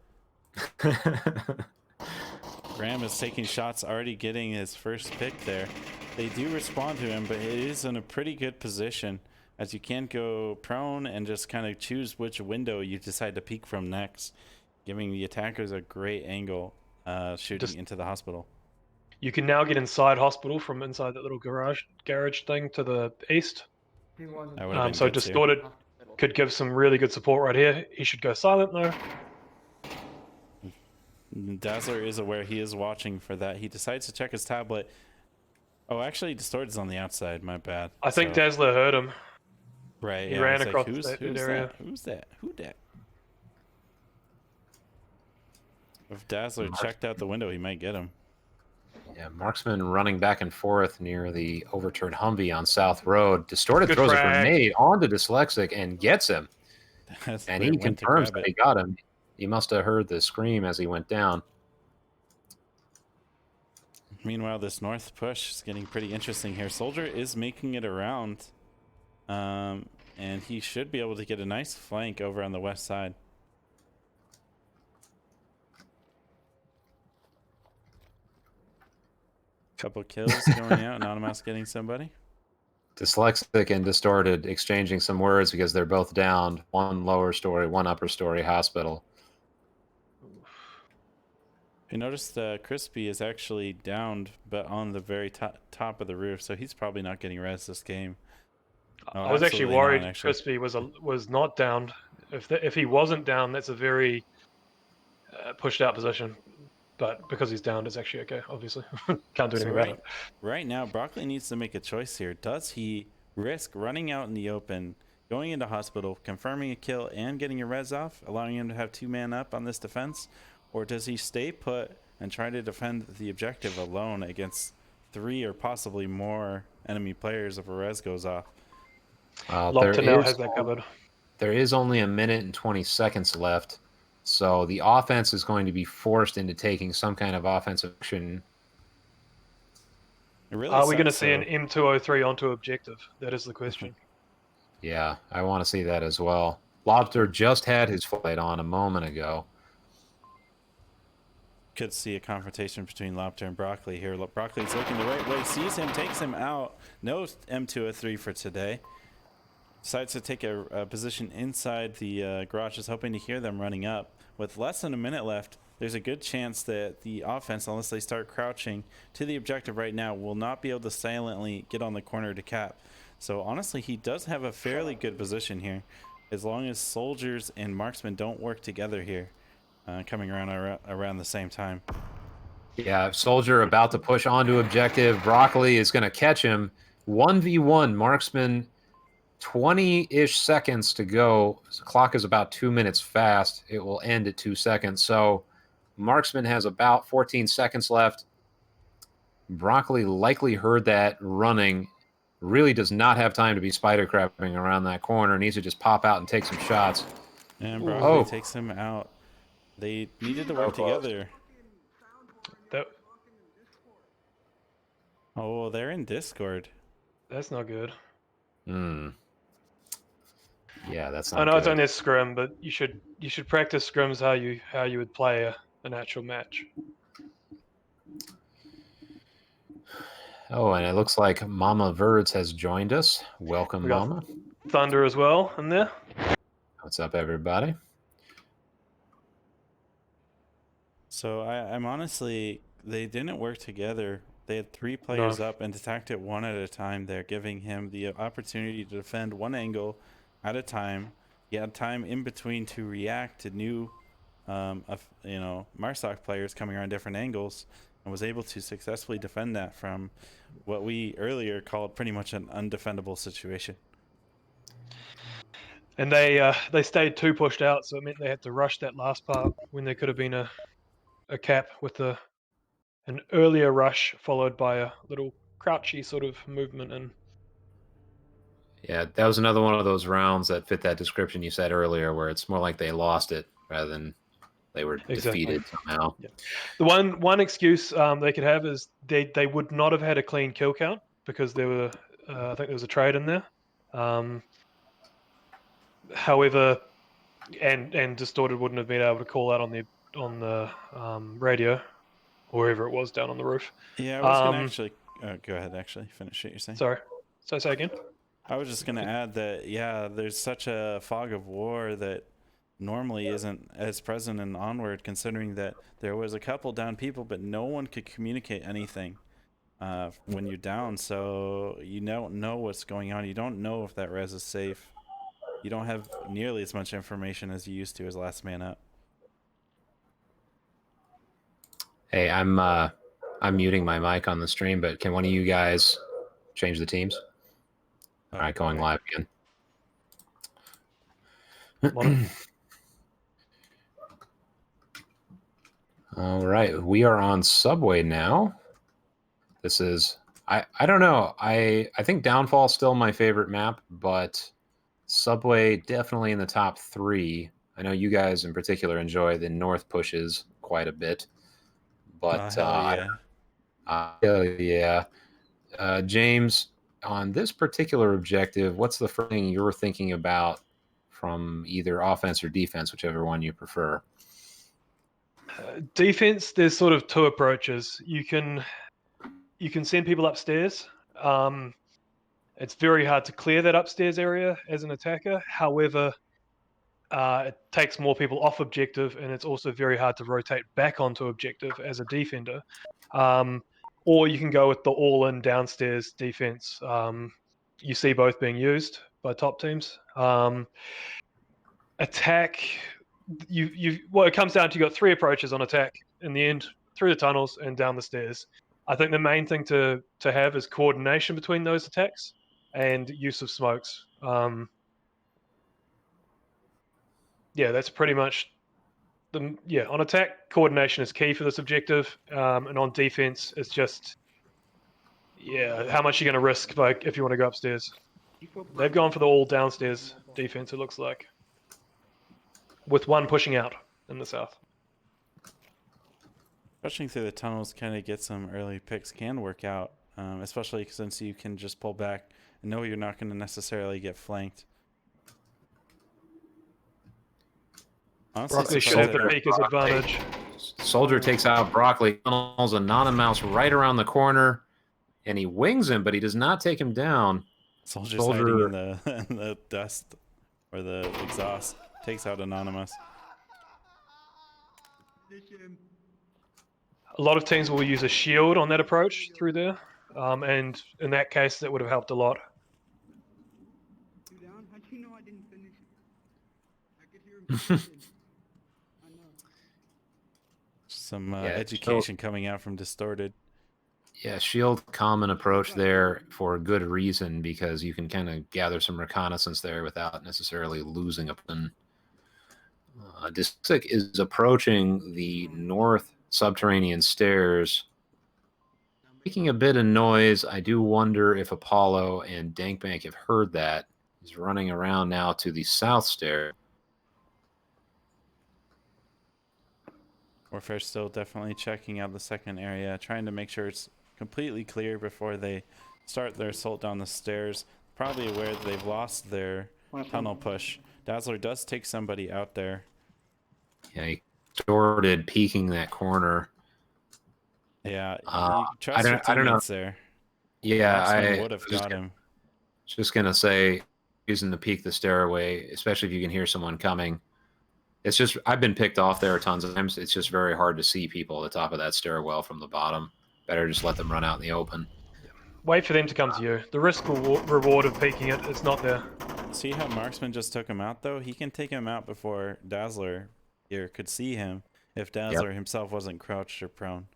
Graham is taking shots, already getting his first pick there. They do respond to him, but it is in a pretty good position, as you can go prone and just kind of choose which window you decide to peek from next, giving the attackers a great angle shooting into the hospital. You can now get inside hospital from inside that little garage thing to the east. He wasn't. That would have been So good too. distorted could give some really good support right here. He should go silent though. Dazzler is aware, he is watching for that. He decides to check his tablet. Oh, actually, Distorted's on the outside. My bad. I think So- Dazzler heard him. Right. He Yeah, ran it's across who's that area. that? Who's that? Who that? If Dazzler checked out the window, he might get him. Yeah, Marksman running back and forth near the overturned Humvee on South Road. Distorted Good throws a frag. grenade onto Dyslexic and gets him. That's And where he it went to confirms grab that it. he got him. He must have heard the scream as he went down. Meanwhile, this north push is getting pretty interesting here. Soldier is making it around. And he should be able to get a nice flank over on the west side. Couple kills going out. Anonymous getting somebody. Dyslexic and Distorted exchanging some words because they're both downed. One lower story, one upper story hospital. You noticed Crispy is actually downed, but on the very top of the roof, so he's probably not getting res this game. Oh, I was actually absolutely worried not, actually. Crispy was not downed. If he wasn't down, that's a very pushed out position. But because he's downed, it's actually okay. Obviously, can't do anything about it. Right now, Broccoli needs to make a choice here. Does he risk running out in the open, going into hospital, confirming a kill, and getting a res off, allowing him to have 2 man up on this defense? or does he stay put and try to defend the objective alone against 3 or possibly more enemy players if a res goes off? Lopta now has that covered. There is only a minute and 20 seconds left, so the offense is going to be forced into taking some kind of offensive action. It really Are we going to sucks, see an though. M203 onto objective? That is the question. Yeah, I want to see that as well. Lobster just had his flight on a moment ago. Could see a confrontation between Lobster and Broccoli here. Broccoli's looking the right way, sees him, takes him out. No M203 for today. Decides to take a position inside the garages, hoping to hear them running up. With less than a minute left, there's a good chance that the offense, unless they start crouching to the objective right now, will not be able to silently get on the corner to cap. So honestly, he does have a fairly good position here, as long as soldiers and marksmen don't work together here, coming around the same time. Yeah, soldier about to push onto objective. Broccoli is going to catch him. 1v1, marksman, 20-ish seconds to go. The clock is about 2 minutes fast. It will end at 2 seconds. So marksman has about 14 seconds left. Broccoli likely heard that running. Really does not have time to be spider crapping around that corner. Needs to just pop out and take some shots. And Broccoli takes him out. They needed to work together. That, Oh, they're in Discord. that's not good. Yeah, that's not I know good. it's only a scrim, but you should practice scrims how you would play an actual match. Oh, and it looks like Mama Verds has joined us. Welcome, We got Mama. Thunder as well in there. What's up, everybody? So I'm honestly, they didn't work together. They had 3 players up and attacked it one at a time. They're giving him the opportunity to defend one angle at a time. He had time in between to react to new, Marsoc players coming around different angles, and was able to successfully defend that from what we earlier called pretty much an undefendable situation. And they stayed 2 pushed out, so it meant they had to rush that last part when there could have been a cap with an earlier rush followed by a little crouchy sort of movement. And Yeah, that was another one of those rounds that fit that description you said earlier, where it's more like they lost it rather than they were defeated somehow. Yeah. The one excuse they could have is they would not have had a clean kill count because there were I think there was a trade in there. However, and Distorted wouldn't have been able to call out on the radio or wherever it was down on the roof. Yeah, I was gonna actually go ahead. Actually, finish what you're saying. Sorry. So say again. I was just gonna add that there's such a fog of war that normally isn't as present in Onward, considering that there was a couple down people, but no one could communicate anything when you're down. So you don't know what's going on. You don't know if that res is safe. You don't have nearly as much information as you used to as last man up. Hey, I'm muting my mic on the stream, but can one of you guys change the teams? All right, going live again. All right, we are on Subway now. This is I don't know. I think Downfall's still my favorite map, but Subway definitely in the top 3. I know you guys in particular enjoy the north pushes quite a bit, but James, on this particular objective, what's the first thing you're thinking about from either offense or defense, whichever one you prefer? Defense, there's sort of 2 approaches. You can send people upstairs. It's very hard to clear that upstairs area as an attacker. However, it takes more people off objective, and it's also very hard to rotate back onto objective as a defender. Or you can go with the all-in downstairs defense. You see both being used by top teams. Attack, it comes down to, you got 3 approaches on attack in the end, through the tunnels and down the stairs. I think the main thing to have is coordination between those attacks and use of smokes. Yeah, that's pretty much On attack, coordination is key for this objective, and on defense, it's just how much you're going to risk if you want to go upstairs. They've gone for the all downstairs defense. It looks like, with one pushing out in the south. Pushing through the tunnels kind of get some early picks can work out, especially since you can just pull back and know you're not going to necessarily get flanked. Honestly, Broccoli should have the Soldier- peak as advantage. Soldier takes out Broccoli, tunnels Anonymous right around the corner, and he wings him, but he does not take him down. Soldier's hiding in the, in the dust or the exhaust. Takes out Anonymous. A lot of teams will use a shield on that approach through there, and in that case, that would have helped a lot. You down? How do you know I didn't finish? I could hear him breathing. I know. Some Yeah, education coming out from Distorted. Yeah, shield common approach there for a good reason, because you can kind of gather some reconnaissance there without necessarily losing a pin. Dyslexic is approaching the north subterranean stairs, making a bit of noise. I do wonder if Apollo and Dankbank have heard that. He's running around now to the south stair. WarFair still definitely checking out the second area, trying to make sure it's completely clear before they start their assault down the stairs. Probably aware that they've lost their tunnel push. Dazzler does take somebody out there. Yeah, he Distorted peeking that corner. Yeah, you I trust don't- your I don't know. teammates there. Yeah, Marksman I would have got him. just gonna say, using to peek the stairway, especially if you can hear someone coming. It's just, I've been picked off there tons of times. It's just very hard to see people at the top of that stairwell from the bottom. Better just let them run out in the open. Wait for them to come to you. The risk reward of peeking it's not there. See how Marksman just took him out, though? He can take him out before Dazzler here could see him if Dazzler himself wasn't crouched or prone.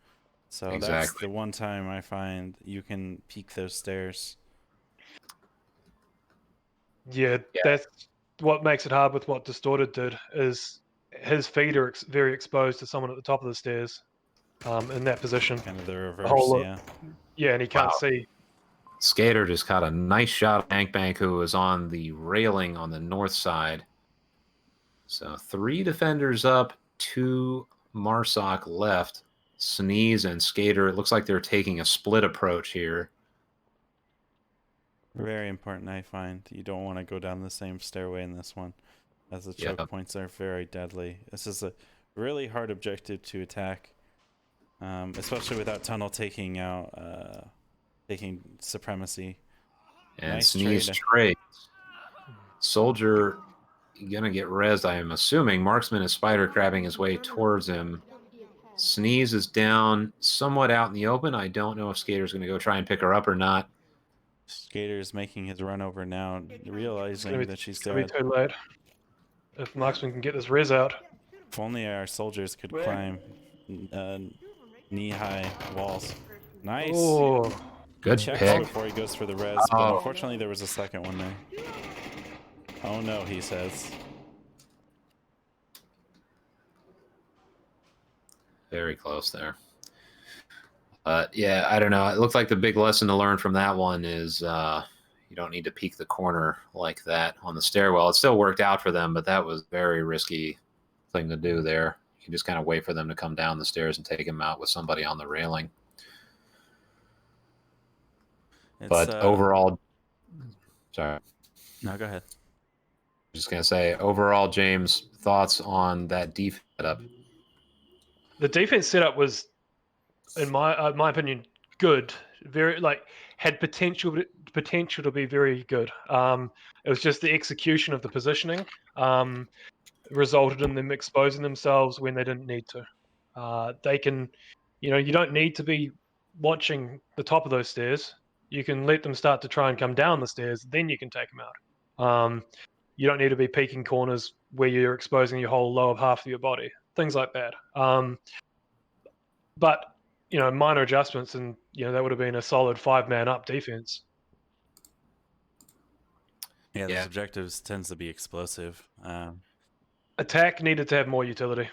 So that's Exactly. the one time I find you can peek those stairs. Yeah, that's what makes it hard with what Distorted did, is his feet are very exposed to someone at the top of the stairs in that position. Kind of the reverse, whole lot. yeah. Yeah, and he can't Wow. see. Skater just caught a nice shot of Dankbank, who was on the railing on the north side. So 3 defenders up, 2 Marsoc left. Sneeze and Skater, it looks like they're taking a split approach here. Very important, I find. You don't want to go down the same stairway in this one, as the choke points are very deadly. This is a really hard objective to attack, especially without tunnel taking out, taking supremacy. And Nice Sneeze trade. trades. Soldier gonna get rezzed, I am assuming. Marksman is spider crabbing his way towards him. Sneeze is down, somewhat out in the open. I don't know if Skater's gonna go try and pick her up or not. Skater's making his run over now, realizing that she's It's gonna dead. be too late. If Marksman can get this res out. If only our soldiers could climb knee-high walls. Nice. Oh, Good Checks pick. before he goes for the res, but unfortunately there was a second one there. Oh no, he says. Very close there. But yeah, I don't know. It looks like the big lesson to learn from that one is you don't need to peek the corner like that on the stairwell. It still worked out for them, but that was a very risky thing to do there. You can just kind of wait for them to come down the stairs and take them out with somebody on the railing. But overall, sorry. No, go ahead. Just going to say, overall, James, thoughts on that defense setup? the defense setup was, in my opinion, good. Very had potential to be very good. It was just the execution of the positioning resulted in them exposing themselves when they didn't need to. They can, you don't need to be watching the top of those stairs. You can let them start to try and come down the stairs, then you can take them out. You don't need to be peeking corners where you're exposing your whole lower half of your body, things like that. But minor adjustments, and that would have been a solid 5-man up defense. Yeah, those objectives tends to be explosive. Attack needed to have more utility.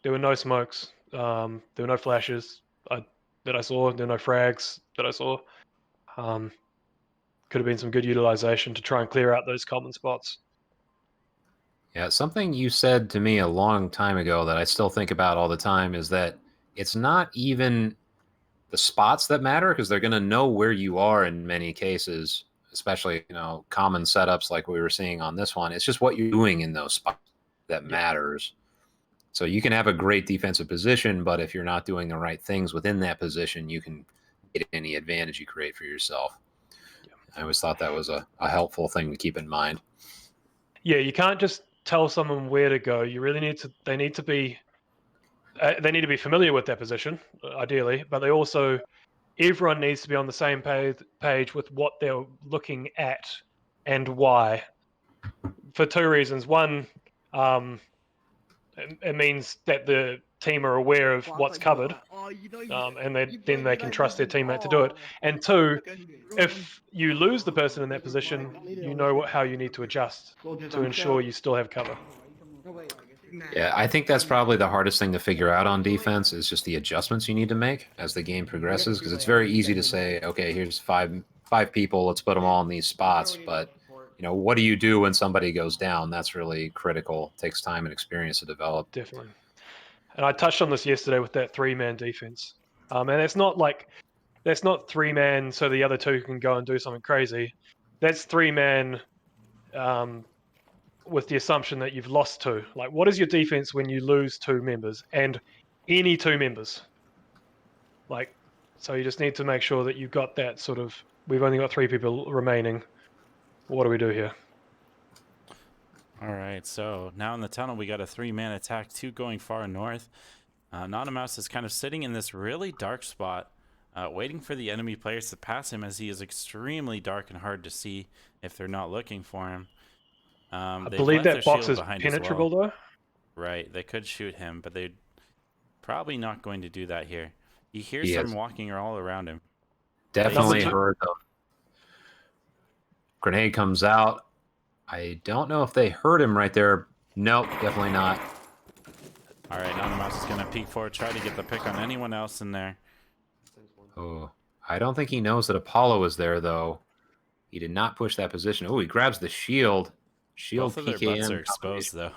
There were no smokes. There were no flashes that I saw. There were no frags that I saw. Could have been some good utilization to try and clear out those common spots. Yeah, something you said to me a long time ago that I still think about all the time is that it's not even the spots that matter because they're going to know where you are in many cases, especially, common setups like we were seeing on this one. It's just what you're doing in those spots that matters. So you can have a great defensive position, but if you're not doing the right things within that position, you can get any advantage you create for yourself. I always thought that was a helpful thing to keep in mind. Yeah, you can't just tell someone where to go. You really need to. They need to be familiar with their position, ideally, but everyone needs to be on the same page with what they're looking at and why. For two reasons. One, it means that the team are aware of what's covered, and then they can trust their teammate to do it. And two, if you lose the person in that position, you know how you need to adjust to ensure you still have cover. Yeah, I think that's probably the hardest thing to figure out on defense is just the adjustments you need to make as the game progresses, because it's very easy to say, okay, here's five people, let's put them all in these spots, but what do you do when somebody goes down? That's really critical. It takes time and experience to develop. Definitely. And I touched on this yesterday with that 3-man defense. And it's not 3-man so the other two can go and do something crazy. That's 3-man with the assumption that you've lost 2. Like, what is your defense when you lose 2 members and any 2 members? Like, so you just need to make sure that you've got that sort of, we've only got 3 people remaining. What do we do here? All right, so now in the tunnel, we got a 3-man attack, 2 going far north. Anonymous is kind of sitting in this really dark spot, waiting for the enemy players to pass him, as he is extremely dark and hard to see if they're not looking for him. I believe that box is penetrable, though. Right, they could shoot him, but they're probably not going to do that here. He hears them walking all around him. Definitely heard them. Grenade comes out. I don't know if they heard him right there. Nope, definitely not. All right, Anonymous is going to peek forward, try to get the pick on anyone else in there. Oh, I don't think he knows that Apollo is there, though. He did not push that position. Oh, he grabs the shield. Both of their butts are exposed, though.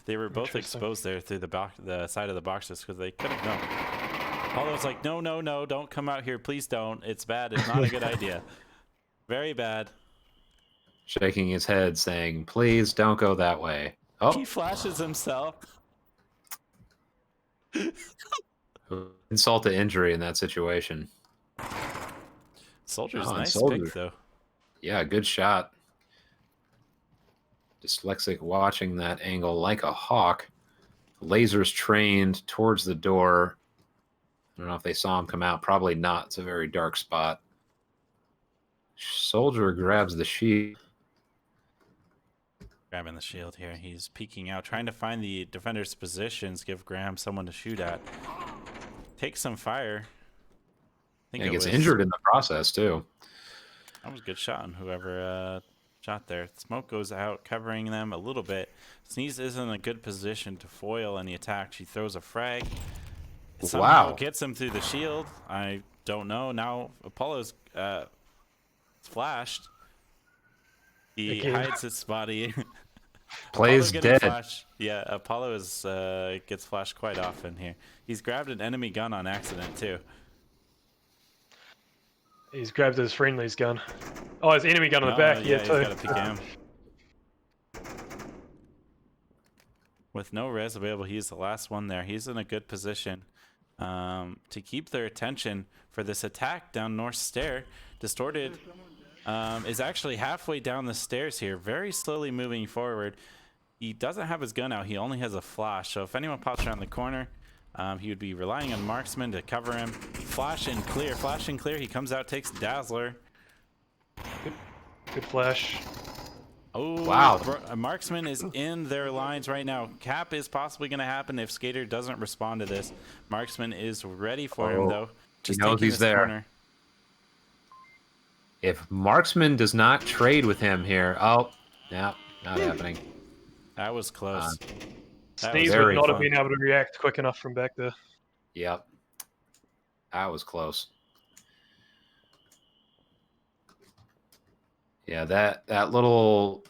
They were both exposed there through the side of the boxes because they couldn't know. Apollo's like, no, don't come out here. Please don't. It's bad. It's not a good idea. Very bad. Shaking his head, saying, please don't go that way. Oh. He flashes himself. Insult to injury in that situation. Soldier's nice pick, though. Yeah, good shot. Dyslexic watching that angle like a hawk. Lasers trained towards the door. I don't know if they saw him come out. Probably not. It's a very dark spot. Soldier grabs the shield. Grabbing the shield here. He's peeking out, trying to find the defender's positions, give Graham someone to shoot at. Takes some fire. I think he gets injured in the process, too. That was a good shot on whoever shot there. Smoke goes out, covering them a little bit. Sneeze is in a good position to foil any attack. She throws a frag. Somehow gets him through the shield. I don't know. Now Apollo's flashed. He hides his body. Plays dead. Flashed. Yeah, Apollo is gets flashed quite often here. He's grabbed an enemy gun on accident, too. He's grabbed his friendly's gun. Oh, his enemy gun on the back. Yeah, too. He's got to PK him. With no res available, he's the last one there. He's in a good position to keep their attention for this attack down North Stair. Distorted is actually halfway down the stairs here, very slowly moving forward. He doesn't have his gun out. He only has a flash. So if anyone pops around the corner, he would be relying on Marksman to cover him. Flash and clear. Flash and clear. He comes out, takes Dazzler. Good flash. Oh, wow. Marksman is in their lines right now. Cap is possibly going to happen if Skater doesn't respond to this. Marksman is ready for him, though. Just he knows he's there. Corner. If Marksman does not trade with him here, oh, no, not happening. That was close. That was Sneeze would very not have fun. been able to react quick enough from back there. Yep. That was close. Yeah, that little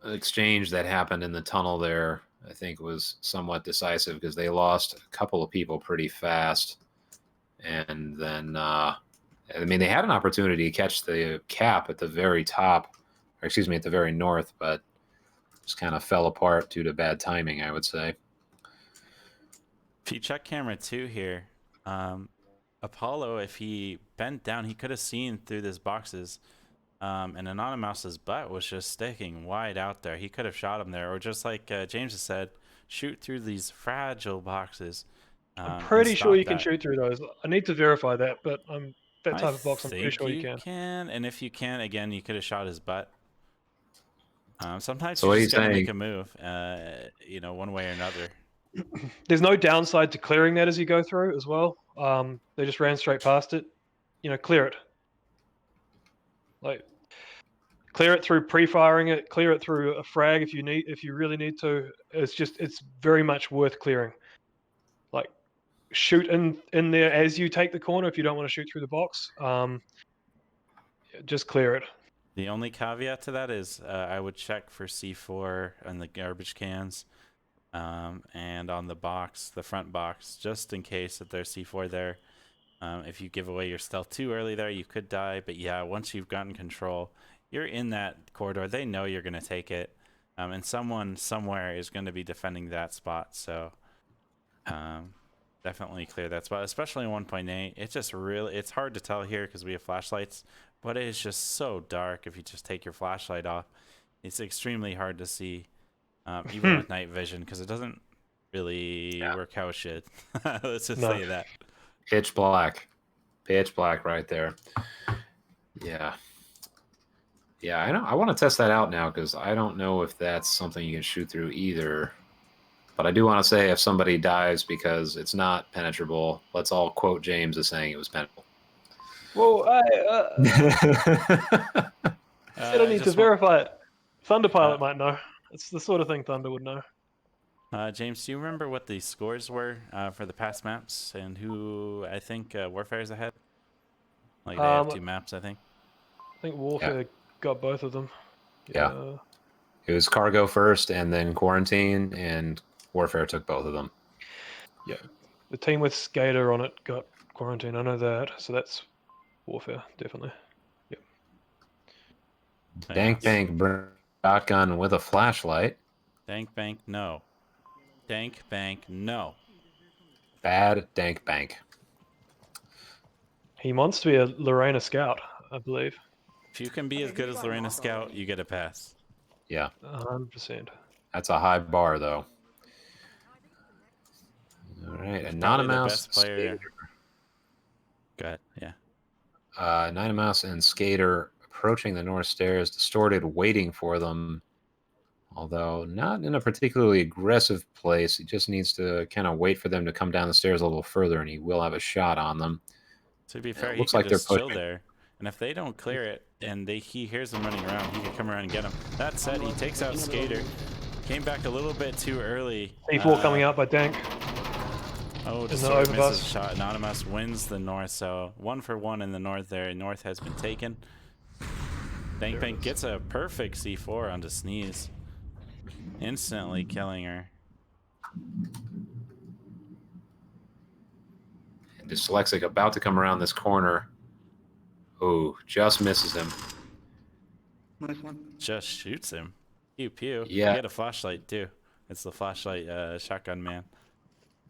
exchange that happened in the tunnel there, I think, was somewhat decisive because they lost a couple of people pretty fast. And then, I mean, they had an opportunity to catch the cap at the very top, or excuse me, at the very north, but just kind of fell apart due to bad timing, I would say. If you check camera 2 here, Apollo, if he bent down, he could have seen through these boxes. And Anonymous's butt was just sticking wide out there. He could have shot him there, or just like James has said, shoot through these fragile boxes. I'm and pretty sure stop you can that. shoot through those. I need to verify that, but that I type of box, I'm pretty think sure you can. And if you can, again, you could have shot his butt. Sometimes So you what are just you gotta make saying? a move, you know, one way or another. There's no downside to clearing that as you go through as well. They just ran straight past it. You know, clear it. Like, clear it through pre-firing it. Clear it through a frag if you really need to. It's very much worth clearing. Like, shoot in there as you take the corner if you don't want to shoot through the box. Just clear it. The only caveat to that is I would check for C4 on the garbage cans, and on the box, the front box, just in case that there's C4 there. If you give away your stealth too early there, you could die. But yeah, once you've gotten control, you're in that corridor. They know you're going to take it, and someone somewhere is going to be defending that spot. So definitely clear that spot, especially in 1.8. It's hard to tell here because we have flashlights, but it is just so dark. If you just take your flashlight off, it's extremely hard to see, even with night vision, because it doesn't really work how it should. Let's just say that. Pitch black right there. Yeah, I know. I want to test that out now because I don't know if that's something you can shoot through either. But I do want to say, if somebody dies because it's not penetrable, let's all quote James as saying it was penetrable. Well, I don't need to verify it. Thunder Pilot might know. It's the sort of thing Thunder would know. James, do you remember what the scores were for the past maps and who I think WarFare is ahead? Like they have 2 maps, I think. I think WarFare got both of them. Yeah. It was Cargo first and then Quarantine, and WarFare took both of them. Yeah. The team with Skater on it got Quarantine. I know that. So that's WarFare, definitely. Yep. Dank Bank shotgun with a flashlight. Dank Bank, no. Dank Bank, no. Bad Dank Bank. He wants to be a Lorena Scout, I believe. If you can be as good as Lorena Scout, you get a pass. Yeah. 100%. That's a high bar, though. All right. Anonymous. Player. Go ahead. Yeah. Anonymous and Skater approaching the north stairs, Distorted waiting for them. Although not in a particularly aggressive place. He just needs to kind of wait for them to come down the stairs a little further, and he will have a shot on them. To be fair, it he looks could like they're just chill pushing. there. And if they don't clear it and he hears them running around, he could come around and get them. That said, he takes out Skater. Came back a little bit too early. C4 coming out by Dank. Oh, Distorted misses a shot. Anonymous wins the north, so 1 for 1 in the north there. North has been taken. Dank Bank gets a perfect C4 onto Sneeze. Instantly killing her. And Dyslexic about to come around this corner. Oh, just misses him. Nice one. Just shoots him. Pew pew. Yeah. You get a flashlight too. It's the flashlight shotgun man.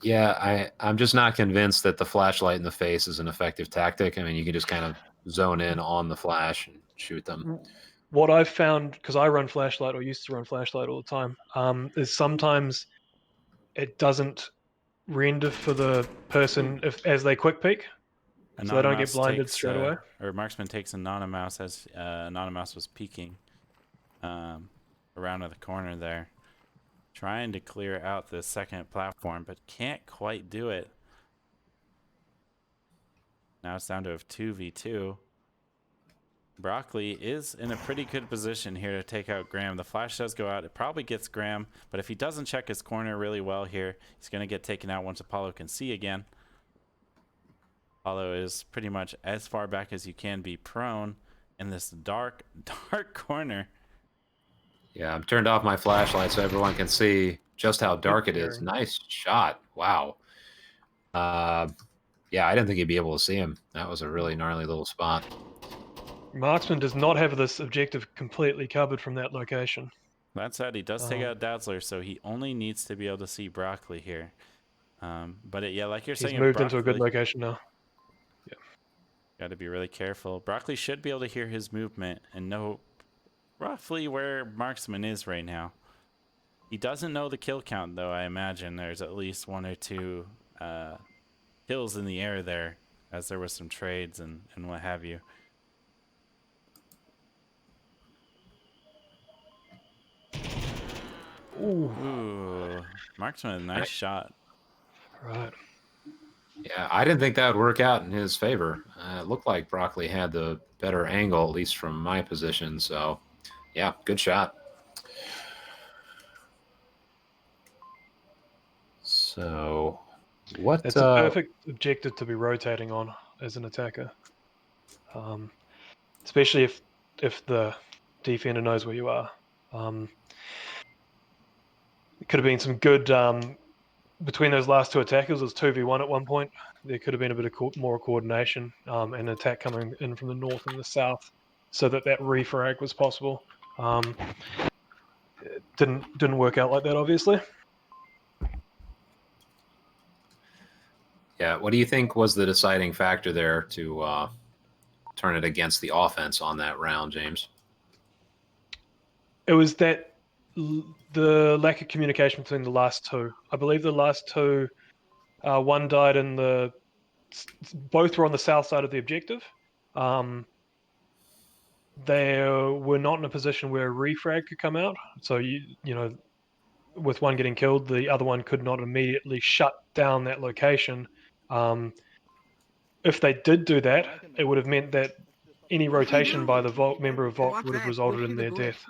Yeah, I'm just not convinced that the flashlight in the face is an effective tactic. I mean, you can just kind of zone in on the flash and shoot them. What I've found, because I run flashlight or used to run flashlight all the time, is sometimes it doesn't render for the person as they quick peek, so they don't get blinded straight away. Or Marksman takes Anonymous as Anonymous was peeking around at the corner there, trying to clear out the second platform, but can't quite do it. Now it's down to a 2v2. Broccoli is in a pretty good position here to take out Graham. The flash does go out. It probably gets Graham, but if he doesn't check his corner really well here, he's going to get taken out once Apollo can see again. Apollo is pretty much as far back as you can be prone in this dark corner. Yeah, I've turned off my flashlight so everyone can see just how dark it is. Nice shot. Wow. Yeah, I didn't think he'd be able to see him. That was a really gnarly little spot. Marksman does not have this objective completely covered from that location. That said, he does take out Dazzler, so he only needs to be able to see Broccoli here. But yeah, like you're He's saying, moved into a good location now. Got to be really careful. Broccoli should be able to hear his movement and know roughly where Marksman is right now. He doesn't know the kill count, though. I imagine there's at least 1 or 2 kills in the air there, as there was some trades and what have you. Ooh, Marksman, nice shot. Right. Yeah, I didn't think that would work out in his favor. It looked like Broccoli had the better angle, at least from my position. So, yeah, good shot. So, what? It's a perfect objective to be rotating on as an attacker, especially if the defender knows where you are. It could have been some good between those last 2 attackers. It was 2v1 at one point. There could have been a bit of more coordination and an attack coming in from the north and the south, so that refrag was possible. It didn't work out like that, obviously. Yeah, what do you think was the deciding factor there to turn it against the offense on that round, James? It was that the lack of communication between the last 2. I believe the last 2, one died in both were on the south side of the objective. They were not in a position where a refrag could come out. So you know, with one getting killed, the other one could not immediately shut down that location. If they did do that, it would have meant that any rotation by the member of Volk would have resulted in their death.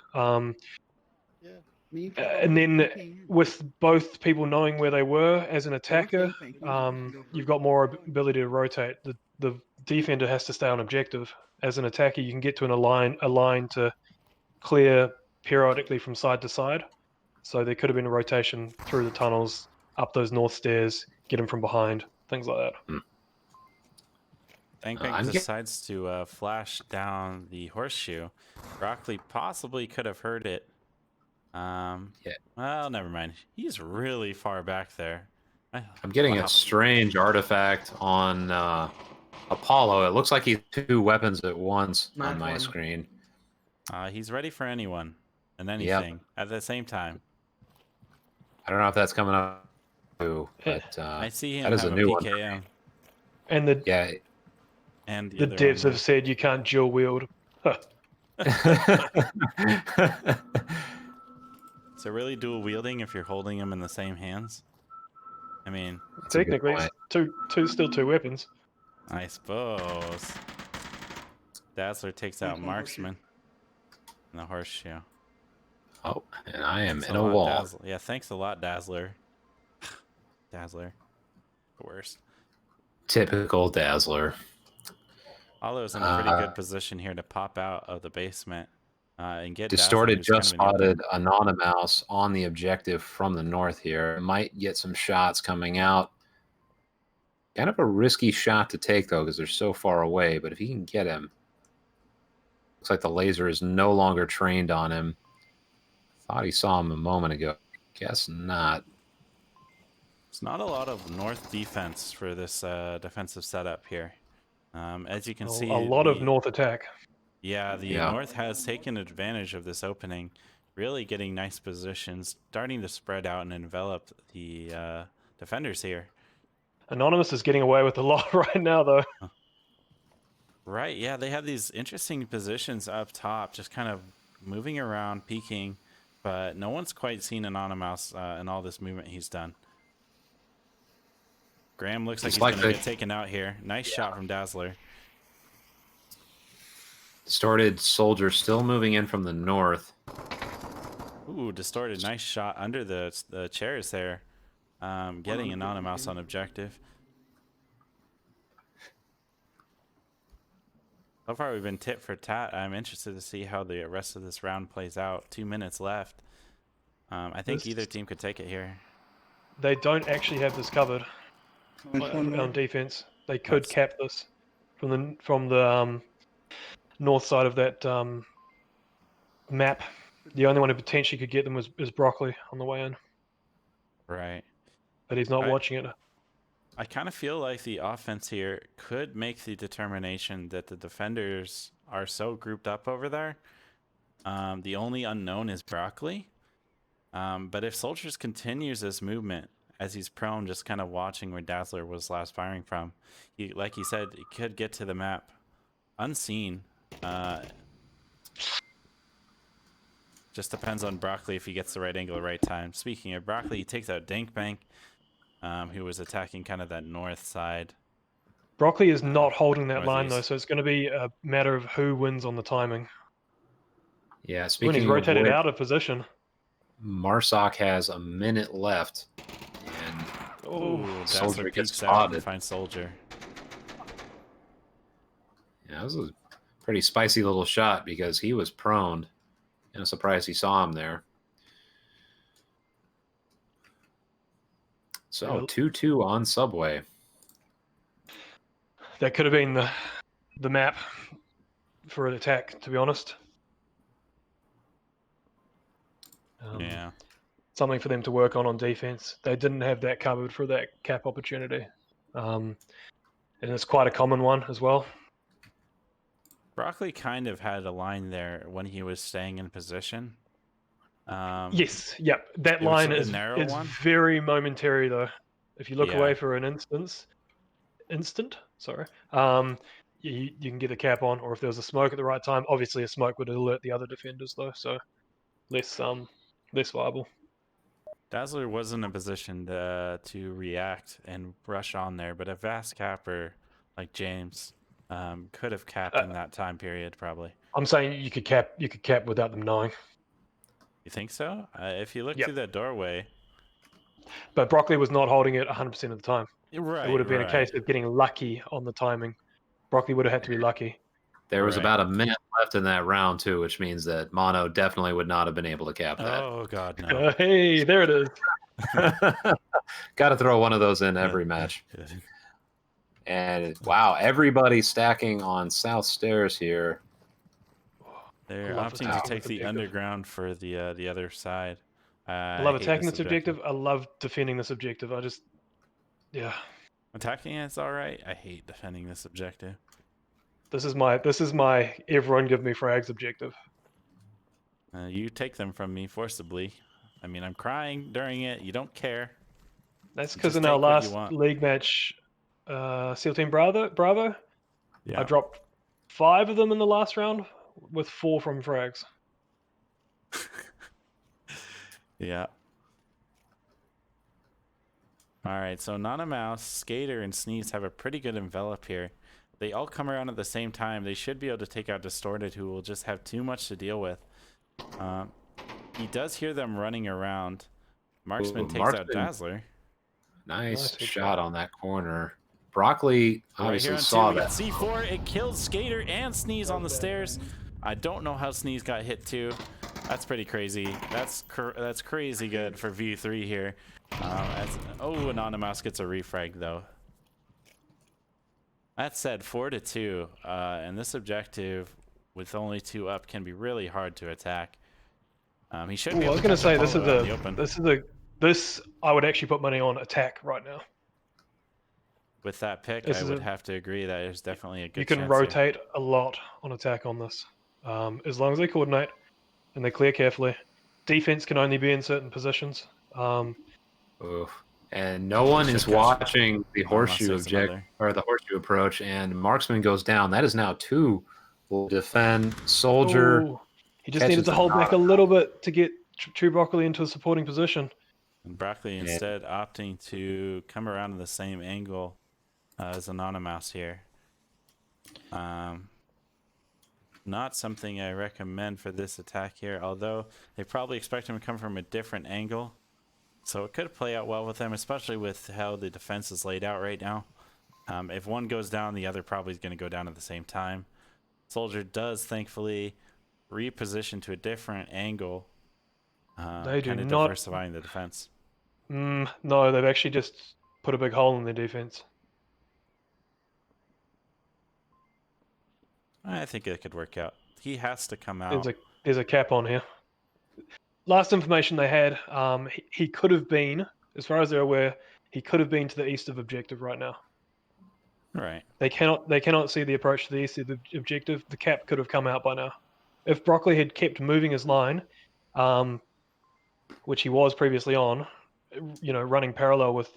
And then with both people knowing where they were as an attacker, you've got more ability to rotate. The defender has to stay on objective. As an attacker, you can get to a line to clear periodically from side to side. So there could have been a rotation through the tunnels, up those north stairs, get him from behind, things like that. Bang decides to flash down the horseshoe. Broccoli possibly could have heard it. Yeah. Well, never mind. He's really far back there. I'm getting a strange artifact on Apollo. It looks like he's 2 weapons at once on my screen. He's ready for anyone and anything at the same time. I don't know if that's coming up too, but I see him that is have a new PKM. one. And the devs have said you can't dual wield. So really dual wielding if you're holding them in the same hands? I mean, technically, it's still 2 weapons. I suppose. Dazzler takes out Marksman and the horseshoe. Oh, and I am in a wall. Yeah, thanks a lot, Dazzler. Dazzler. The worst. Typical Dazzler. Apollo's in a pretty good position here to pop out of the basement and get Distorted Dazzler, just spotted Anonymous on the objective from the north here. Might get some shots coming out. Kind of a risky shot to take, though, because they're so far away. But if he can get him, looks like the laser is no longer trained on him. Thought he saw him a moment ago. Guess not. It's not a lot of north defense for this defensive setup here. As you can see, a lot of north attack. Yeah, the north has taken advantage of this opening, really getting nice positions, starting to spread out and envelop the defenders here. Anonymous is getting away with a lot right now, though. Right, yeah, they have these interesting positions up top, just kind of moving around, peeking, but no one's quite seen Anonymous in all this movement he's done. Graham looks like he's going to get taken out here. Nice shot from Dazzler. Distorted soldier still moving in from the north. Ooh, distorted. Nice shot under the chairs there. Getting Anonymous on objective. So far, we've been tit for tat. I'm interested to see how the rest of this round plays out. 2 minutes left. I think either team could take it here. They don't actually have this covered Nice one, on Mark. defense. They could That's- cap this from the north side of that map. The only one who potentially could get them is Broccoli on the way in, Right. but he's not Right. watching it. I kind of feel like the offense here could make the determination that the defenders are so grouped up over there. The only unknown is Broccoli. But if Soldiers continues this movement as he's prone, just kind of watching where Dazzler was last firing from, like he said, he could get to the map unseen. Just depends on Broccoli if he gets the right angle, right time. Speaking of Broccoli, he takes out Dankbank, who was attacking kind of that north side. Broccoli is not holding that line though, northeast. so it's going to be a matter of who wins on the timing. Yeah, When he's speaking of rotated which, out of position. Marsoc has a minute left. And Ooh, Soldier Dazzler gets peeks out and spotted. finds Soldier. yeah, this was a pretty spicy little shot because he was prone. And I'm surprised he saw him there. So Yeah. 2-2 on Subway. That could have been the map for an attack, to be honest. Yeah. Something for them to work on defense. They didn't have that covered for that cap opportunity. And it's quite a common one as well. Broccoli kind of had a line there when he was staying in position. Yes, yep. That it was line a is narrow one? very momentary though. If you look Yeah. away for an instant, sorry, you can get the cap on, or if there was a smoke at the right time, obviously a smoke would alert the other defenders though, so less viable. Dazzler was in a position to react and rush on there, but a vast capper like James could have capped in that time period probably. I'm saying you could cap without them knowing. You think so? If you look Yep. through that doorway, But Broccoli was not holding it 100% of the time. right? It would have been a case of getting lucky on the timing. Broccoli would have had to be lucky. There was Right. about a minute left in that round, too, which means that Mono definitely would not have been able to cap that. Oh God, no! Hey, there it is. Got to throw one of those in every match. And wow, everybody stacking on South Stairs here. They're I love opting to attacking take this the objective. underground for the other side. I love hate attacking this this objective. I love defending this objective. Yeah. Attacking it's all right. I hate defending this objective. This is my everyone give me frags objective. You take them from me forcibly. I mean, I'm crying during it. You don't care. That's You because just in our take what you last want. league match, SEAL Team Bravo, Yeah. I dropped 5 of them in the last round with 4 from frags. Yeah. All right, so Nana Skater, and Sneeze have a pretty good envelop here. They all come around at the same time. They should be able to take out Distorted, who will just have too much to deal with. He does hear them running around. Marksman Ooh, takes out Marksman. Dazzler. Nice Nice shot on that corner. Broccoli Right here obviously on saw two, we that. get C4. It kills Skater and Sneeze on the stairs. I don't know how Sneeze got hit too. That's pretty crazy. That's crazy good for V3 here. Anonymous gets a refrag though. That said, 4-2, and this objective with only 2 up can be really hard to attack. He should Ooh, be I able was to going to say catch them all out in the open. this I would actually put money on attack right now. With that pick, this I is would a- have to agree that there's definitely a good You can chance here. rotate a lot on attack on this, as long as they coordinate and they clear carefully. Defense can only be in certain positions. Oof. And no one is Should catch- watching the horseshoe there's object another. or the horseshoe approach, and Marksman goes down. That is now 2. Will defend Soldier. Ooh, he just catches needed to the hold back a knock. little bit to get True Broccoli into a supporting position. And Broccoli Yeah. instead opting to come around to the same angle as Anonymous here. not something I recommend for this attack here, although they probably expect him to come from a different angle. So it could play out well with them, especially with how the defense is laid out right now. If one goes down, the other probably is going to go down at the same time. Soldier does thankfully reposition to a different angle, They do kind of not- diversifying the defense. No, they've actually just put a big hole in their defense. I think it could work out. He has to come out. There's a cap on here. Last information they had, he could have been, as far as they're aware, he could have been to the east of objective right now. Right. They cannot see the approach to the east of the objective. The cap could have come out by now. If Broccoli had kept moving his line, which he was previously on, running parallel with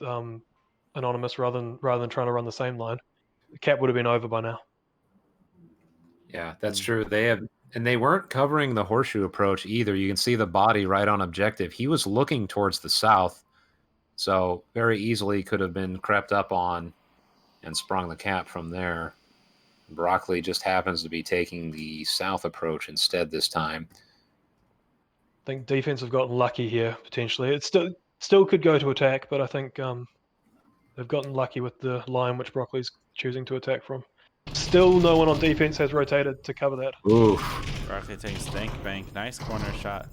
Anonymous rather than trying to run the same line, the cap would have been over by now. Yeah, that's true. They weren't covering the horseshoe approach either. You can see the body right on objective. He was looking towards the south, so very easily could have been crept up on and sprung the cap from there. Broccoli just happens to be taking the south approach instead this time. I think defense have gotten lucky here potentially. It still could go to attack, but I think they've gotten lucky with the line which Broccoli's choosing to attack from. Still, no one on defense has rotated to cover that. Oof. Broccoli takes Dank Bank. Nice corner shot.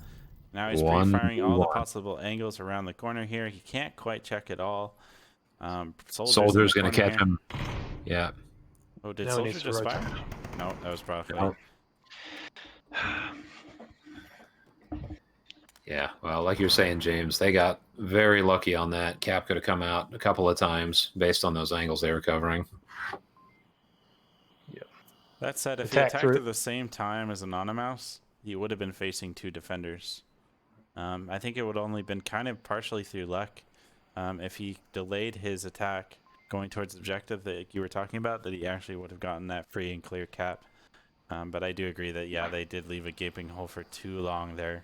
Now he's 1-1. pre-firing all the possible angles around the corner here. He can't quite check it all. Soldier's going to catch him. Yeah. Oh, did Now he Soldier needs to just rotate. fire? No, that was Broccoli. No. Yeah, well, like you're saying, James, they got very lucky on that. Cap could have come out a couple of times based on those angles they were covering. That said, if Attack he attacked through. at the same time as Anonymous, he would have been facing two defenders. I think it would only been kind of partially through luck if he delayed his attack going towards the objective that you were talking about, that he actually would have gotten that free and clear cap. But I do agree that, yeah, they did leave a gaping hole for too long there.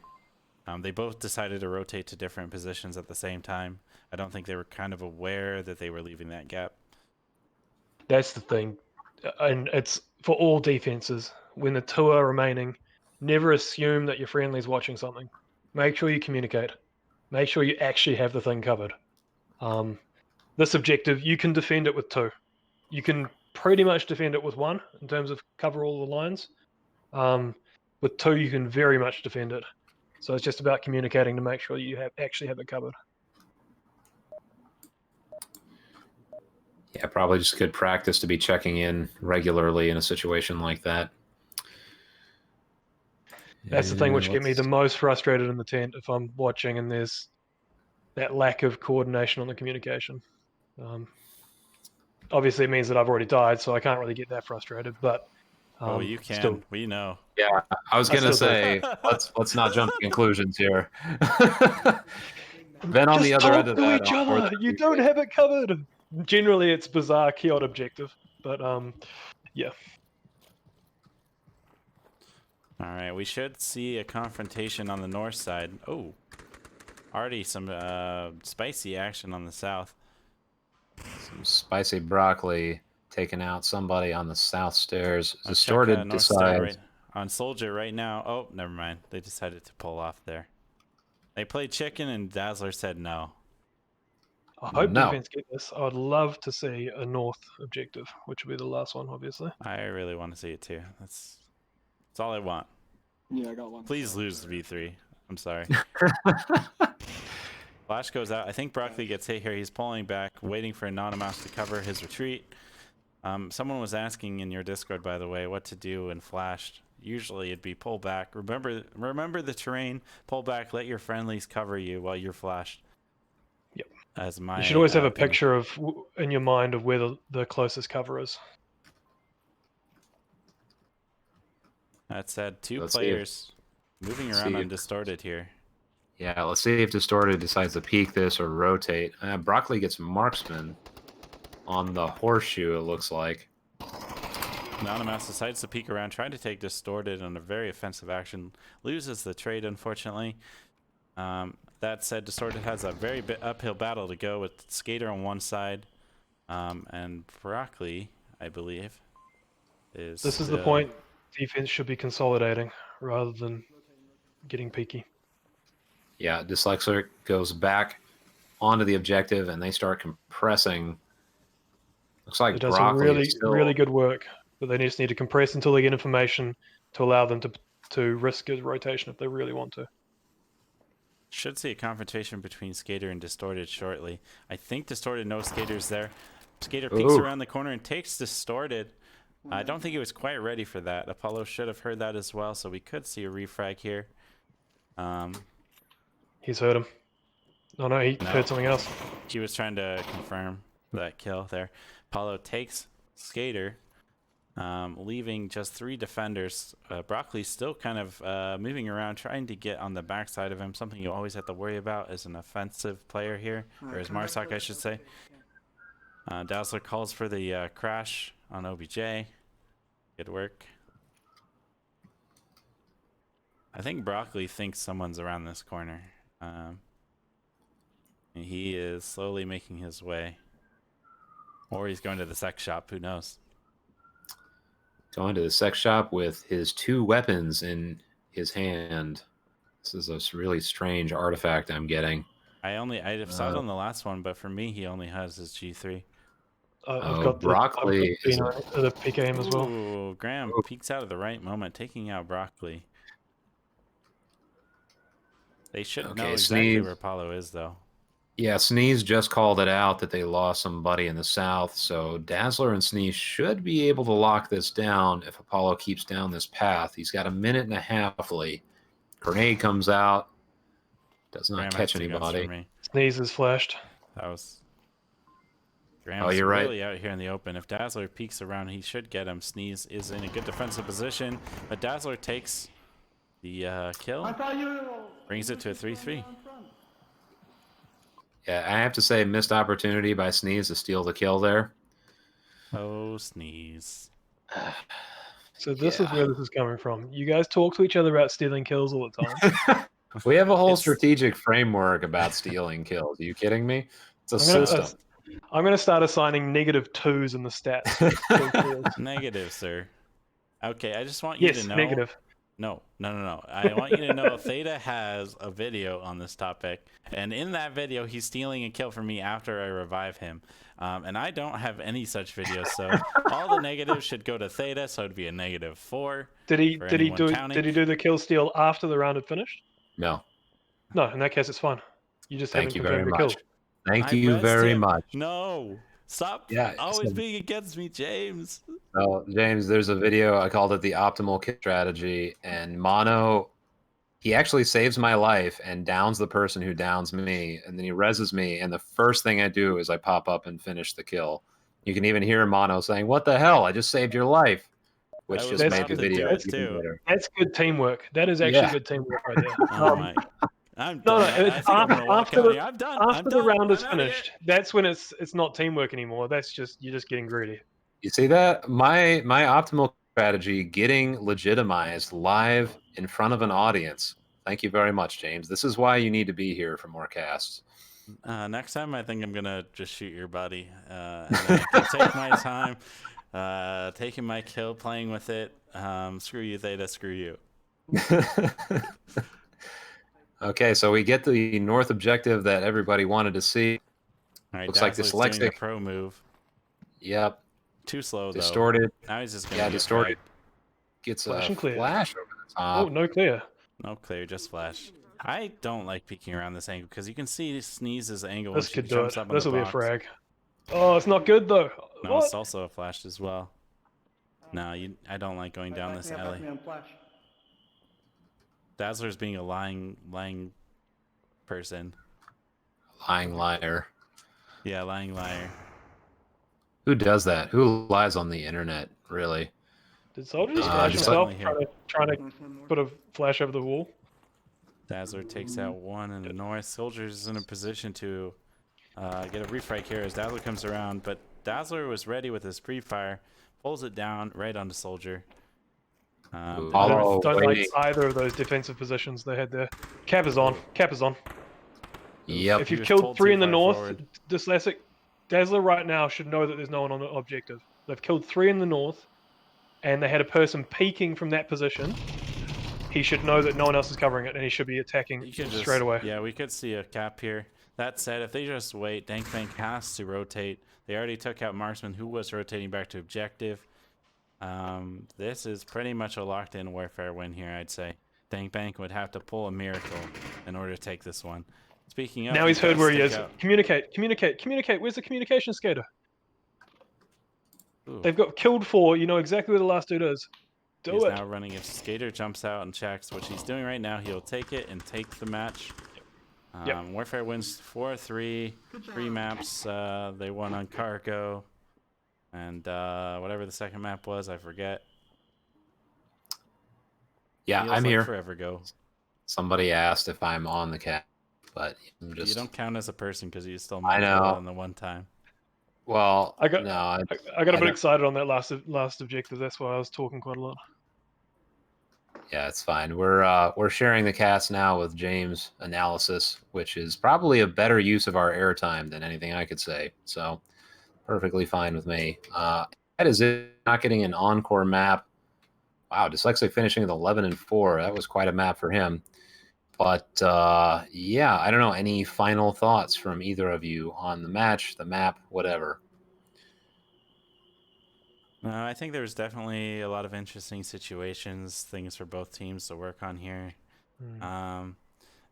They both decided to rotate to different positions at the same time. I don't think they were kind of aware that they were leaving that gap. That's the thing. And it's for all defenses. When the two are remaining, never assume that your friendly's watching something. Make sure you communicate. Make sure you actually have the thing covered. This objective, you can defend it with two. You can pretty much defend it with one in terms of cover all the lines. With two, you can very much defend it. So it's just about communicating to make sure you actually have it covered. Yeah, probably just good practice to be checking in regularly in a situation like that. That's the thing which get me the most frustrated in the tent if I'm watching and there's that lack of coordination on the communication. Obviously, it means that I've already died, so I can't really get that frustrated. But oh, you can. Still, We know. Yeah, I was gonna still say let's not jump to conclusions here. Then on just the other talk end of to that, each other. You don't have it covered. Generally, it's bizarre chaotic objective, but yeah. All right, we should see a confrontation on the north side. Oh, already some spicy action on the south. Some spicy broccoli taking out somebody on the south stairs. I'll check, Distorted north side decides. right, on Soldier right now. Oh, never mind. They decided to pull off there. They played chicken and Dazzler said no. I hope No. defense get this. I would love to see a north objective, which will be the last one, obviously. I really want to see it too. That's all I want. Yeah, I got one. Please lose V3. I'm sorry. Flash goes out. I think Broccoli gets hit here. He's pulling back, waiting for Anonymous to cover his retreat. Someone was asking in your Discord, by the way, what to do in Flash. Usually it'd be pull back. Remember the terrain. Pull back. Let your friendlies cover you while you're flashed. Yep. As my You should always have a opinion. picture of in your mind of where the closest cover is. That said, two Let's see players moving around see if- undistorted here. Yeah, let's see if Distorted decides to peek this or rotate. Broccoli gets marksman on the horseshoe, it looks like. Anonymous decides to peek around, trying to take Distorted on a very offensive action. Loses the trade, unfortunately. That said, Distorted has a very uphill battle to go with Skater on one side. And Broccoli, I believe, is This is the still- point. Defense should be consolidating rather than getting peaky. Yeah, Dyslexic goes back onto the objective, and they start compressing. Looks like They've done some Broccoli really, is still... really good work, but they just need to compress until they get information to allow them to risk his rotation if they really want to. Should see a confrontation between Skater and Distorted shortly. I think Distorted knows Skater's there. Skater peeks Ooh. around the corner and takes Distorted. I don't think he was quite ready for that. Apollo should have heard that as well, so we could see a refrag here. He's heard him. Oh no, he heard something else. He was trying to confirm that kill there. Apollo takes Skater, leaving just 3 defenders. Broccoli's still kind of moving around, trying to get on the backside of him. Something you always have to worry about as an offensive player here, or as Marsoc, I should say. Dazzler calls for the crash on OBJ. Good work. I think Broccoli thinks someone's around this corner. And he is slowly making his way. Or he's going to the sex shop, who knows? Going to the sex shop with his 2 weapons in his hand. This is a really strange artifact I'm getting. I saw it on the last one, but for me, he only has his G3. I've got Broccoli is the peak aim as well. Ooh, Graham peeks out at the right moment, taking out Broccoli. They should know exactly Sneeze. where Apollo is, though. Yeah, Sneeze just called it out that they lost somebody in the south, so Dazzler and Sneeze should be able to lock this down if Apollo keeps down this path. He's got a minute and a half late. Grenade comes out. Does not Graham catch has 2 guns anybody. for me. Sneeze is flashed. That was... Graham's you're right. really out here in the open. If Dazzler peeks around, he should get him. Sneeze is in a good defensive position, but Dazzler takes the kill, brings it to a 3-3. Yeah, I have to say, missed opportunity by Sneeze to steal the kill there. Oh, Sneeze. So this is where this is coming from. You guys talk to each other about stealing kills all the time. We have a whole strategic framework about stealing kills. Are you kidding me? It's a system. I'm going to start assigning -2s in the stats. Negative, sir. Okay, I just want you to know. Negative. No. I want you to know Theta has a video on this topic, and in that video, he's stealing a kill from me after I revive him. And I don't have any such videos, so all the negatives should go to Theta, so it'd be a -4. Did he do the kill steal after the round had finished? No. No, in that case, it's fine. You just haven't confirmed your kill. Thank you very much. No. Stop always being against me, James. No, James, there's a video. I called it the optimal kill strategy. And Mono, he actually saves my life and downs the person who downs me. And then he reses me. And the first thing I do is I pop up and finish the kill. You can even hear Mono saying, "What the hell? I just saved your life." Which just made the video even better. That's good teamwork. That is actually good teamwork right there. Oh my. I'm done. It's after the round is finished. That's when it's not teamwork anymore. That's just you're just getting greedy. You see that? My optimal strategy, getting legitimized live in front of an audience. Thank you very much, James. This is why you need to be here for more casts. Next time, I think I'm gonna just shoot your buddy. And then I can take my time, taking my kill, playing with it. Screw you, Theta. Screw you. Okay, so we get the north objective that everybody wanted to see. All right, looks like Dazzler's doing Dyslexic. the pro move. Yep. Too slow, though. Distorted. Now he's just gonna get Distorted. fragged. Gets Flash a and clear. flash over the top. Oh, no clear. No clear, just flash. I don't like peeking around this angle because you can see Sneeze's angle. This when she could do jumps it. up on This the will be a box. frag. Oh, it's not good though. No, What? it's also a flash as well. No, I don't like going down this alley. Dazzler's being a lying person. Lying liar. Yeah, lying liar. Who does that? Who lies on the internet, really? Did Soldier just Uh, flash just himself like- trying to put a flash over the wall? Dazzler takes out one in the north. Soldier's in a position to get a refrag here as Dazzler comes around, but Dazzler was ready with his pre-fire, pulls it down right onto Soldier. Apollo Don't like waiting. either of those defensive positions they had there. Cap is on. Cap is on. Yep. If He you've was killed pulled 3 too in the far north, forward. Dyslexic, Dazzler right now should know that there's no one on the objective. They've killed 3 in the north. and they had a person peeking from that position, he should know that no one else is covering it, and he should be attacking You could just, straight away. Yeah, we could see a cap here. That said, if they just wait, Dankbank has to rotate. They already took out Marksman, who was rotating back to objective. This is pretty much a locked-in WarFair win here, I'd say. Dankbank would have to pull a miracle in order to take this one. Speaking of, Now he's heard where he is. Out. Communicate, communicate, communicate. Where's the communication skater? Ooh. They've got killed 4. You know exactly where the last dude is. He's Do it. now running. If Skater jumps out and checks, which he's doing right now, he'll take it and take the match. WarFair wins 4-3. 3 maps. They won on Cargo. And whatever the second map was, I forget. Yeah, Feels I'm like here. Forever ago. Somebody asked if I'm on the cat, but I'm just. You don't count as a person because you still I know. on the one time. Well, I got no. I got a bit excited on that last objective. That's why I was talking quite a lot. Yeah, it's fine. We're sharing the cast now with James Analysis, which is probably a better use of our airtime than anything I could say. So, perfectly fine with me. That is it. Not getting an encore map. Wow, Dyslexic finishing with 11-4. That was quite a map for him. But yeah, I don't know. Any final thoughts from either of you on the match, the map, whatever? I think there's definitely a lot of interesting situations, things for both teams to work on here.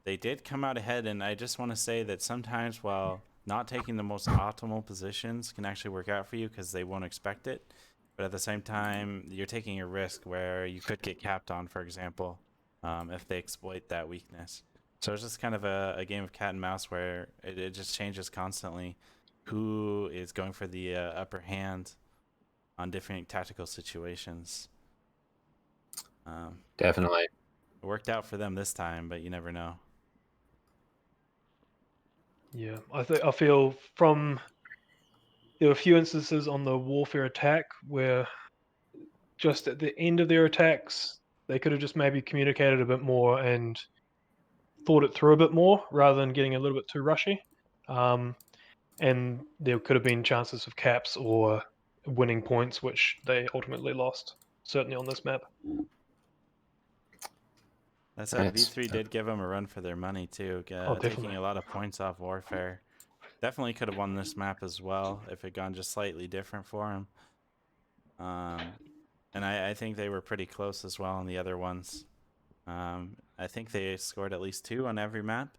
They did come out ahead, and I just want to say that sometimes while not taking the most optimal positions can actually work out for you because they won't expect it, but at the same time, you're taking a risk where you could get capped on, for example, if they exploit that weakness. So it's just kind of a game of cat and mouse where it just changes constantly who is going for the upper hand on different tactical situations. Definitely. It worked out for them this time, but you never know. Yeah, I feel from there were a few instances on the WarFair attack where just at the end of their attacks they could have just maybe communicated a bit more and thought it through a bit more rather than getting a little bit too rushy. And there could have been chances of caps or winning points, which they ultimately lost, certainly on this map. That said, V3 did give them a run for their money too, taking a lot of points off WarFair. Definitely could have won this map as well if it had gone just slightly different for him. And I think they were pretty close as well on the other ones. I think they scored at least 2 on every map.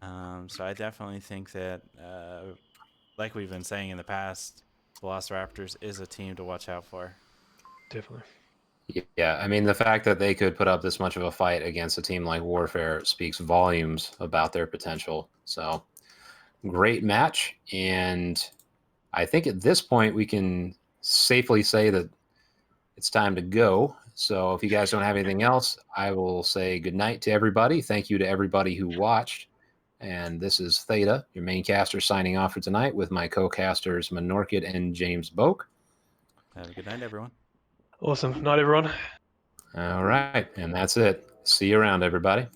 So I definitely think that, like we've been saying in the past, Velociraptors is a team to watch out for. Definitely. Yeah, I mean, the fact that they could put up this much of a fight against a team like WarFair speaks volumes about their potential. So, great match. And I think at this point, we can safely say that it's time to go. So, if you guys don't have anything else, I will say good night to everybody. Thank you to everybody who watched. And this is Theta, your main caster, signing off for tonight with my co-casters Monorchid and JamesBowk. Have a good night, everyone. Awesome. Night, everyone. All right. And that's it. See you around, everybody.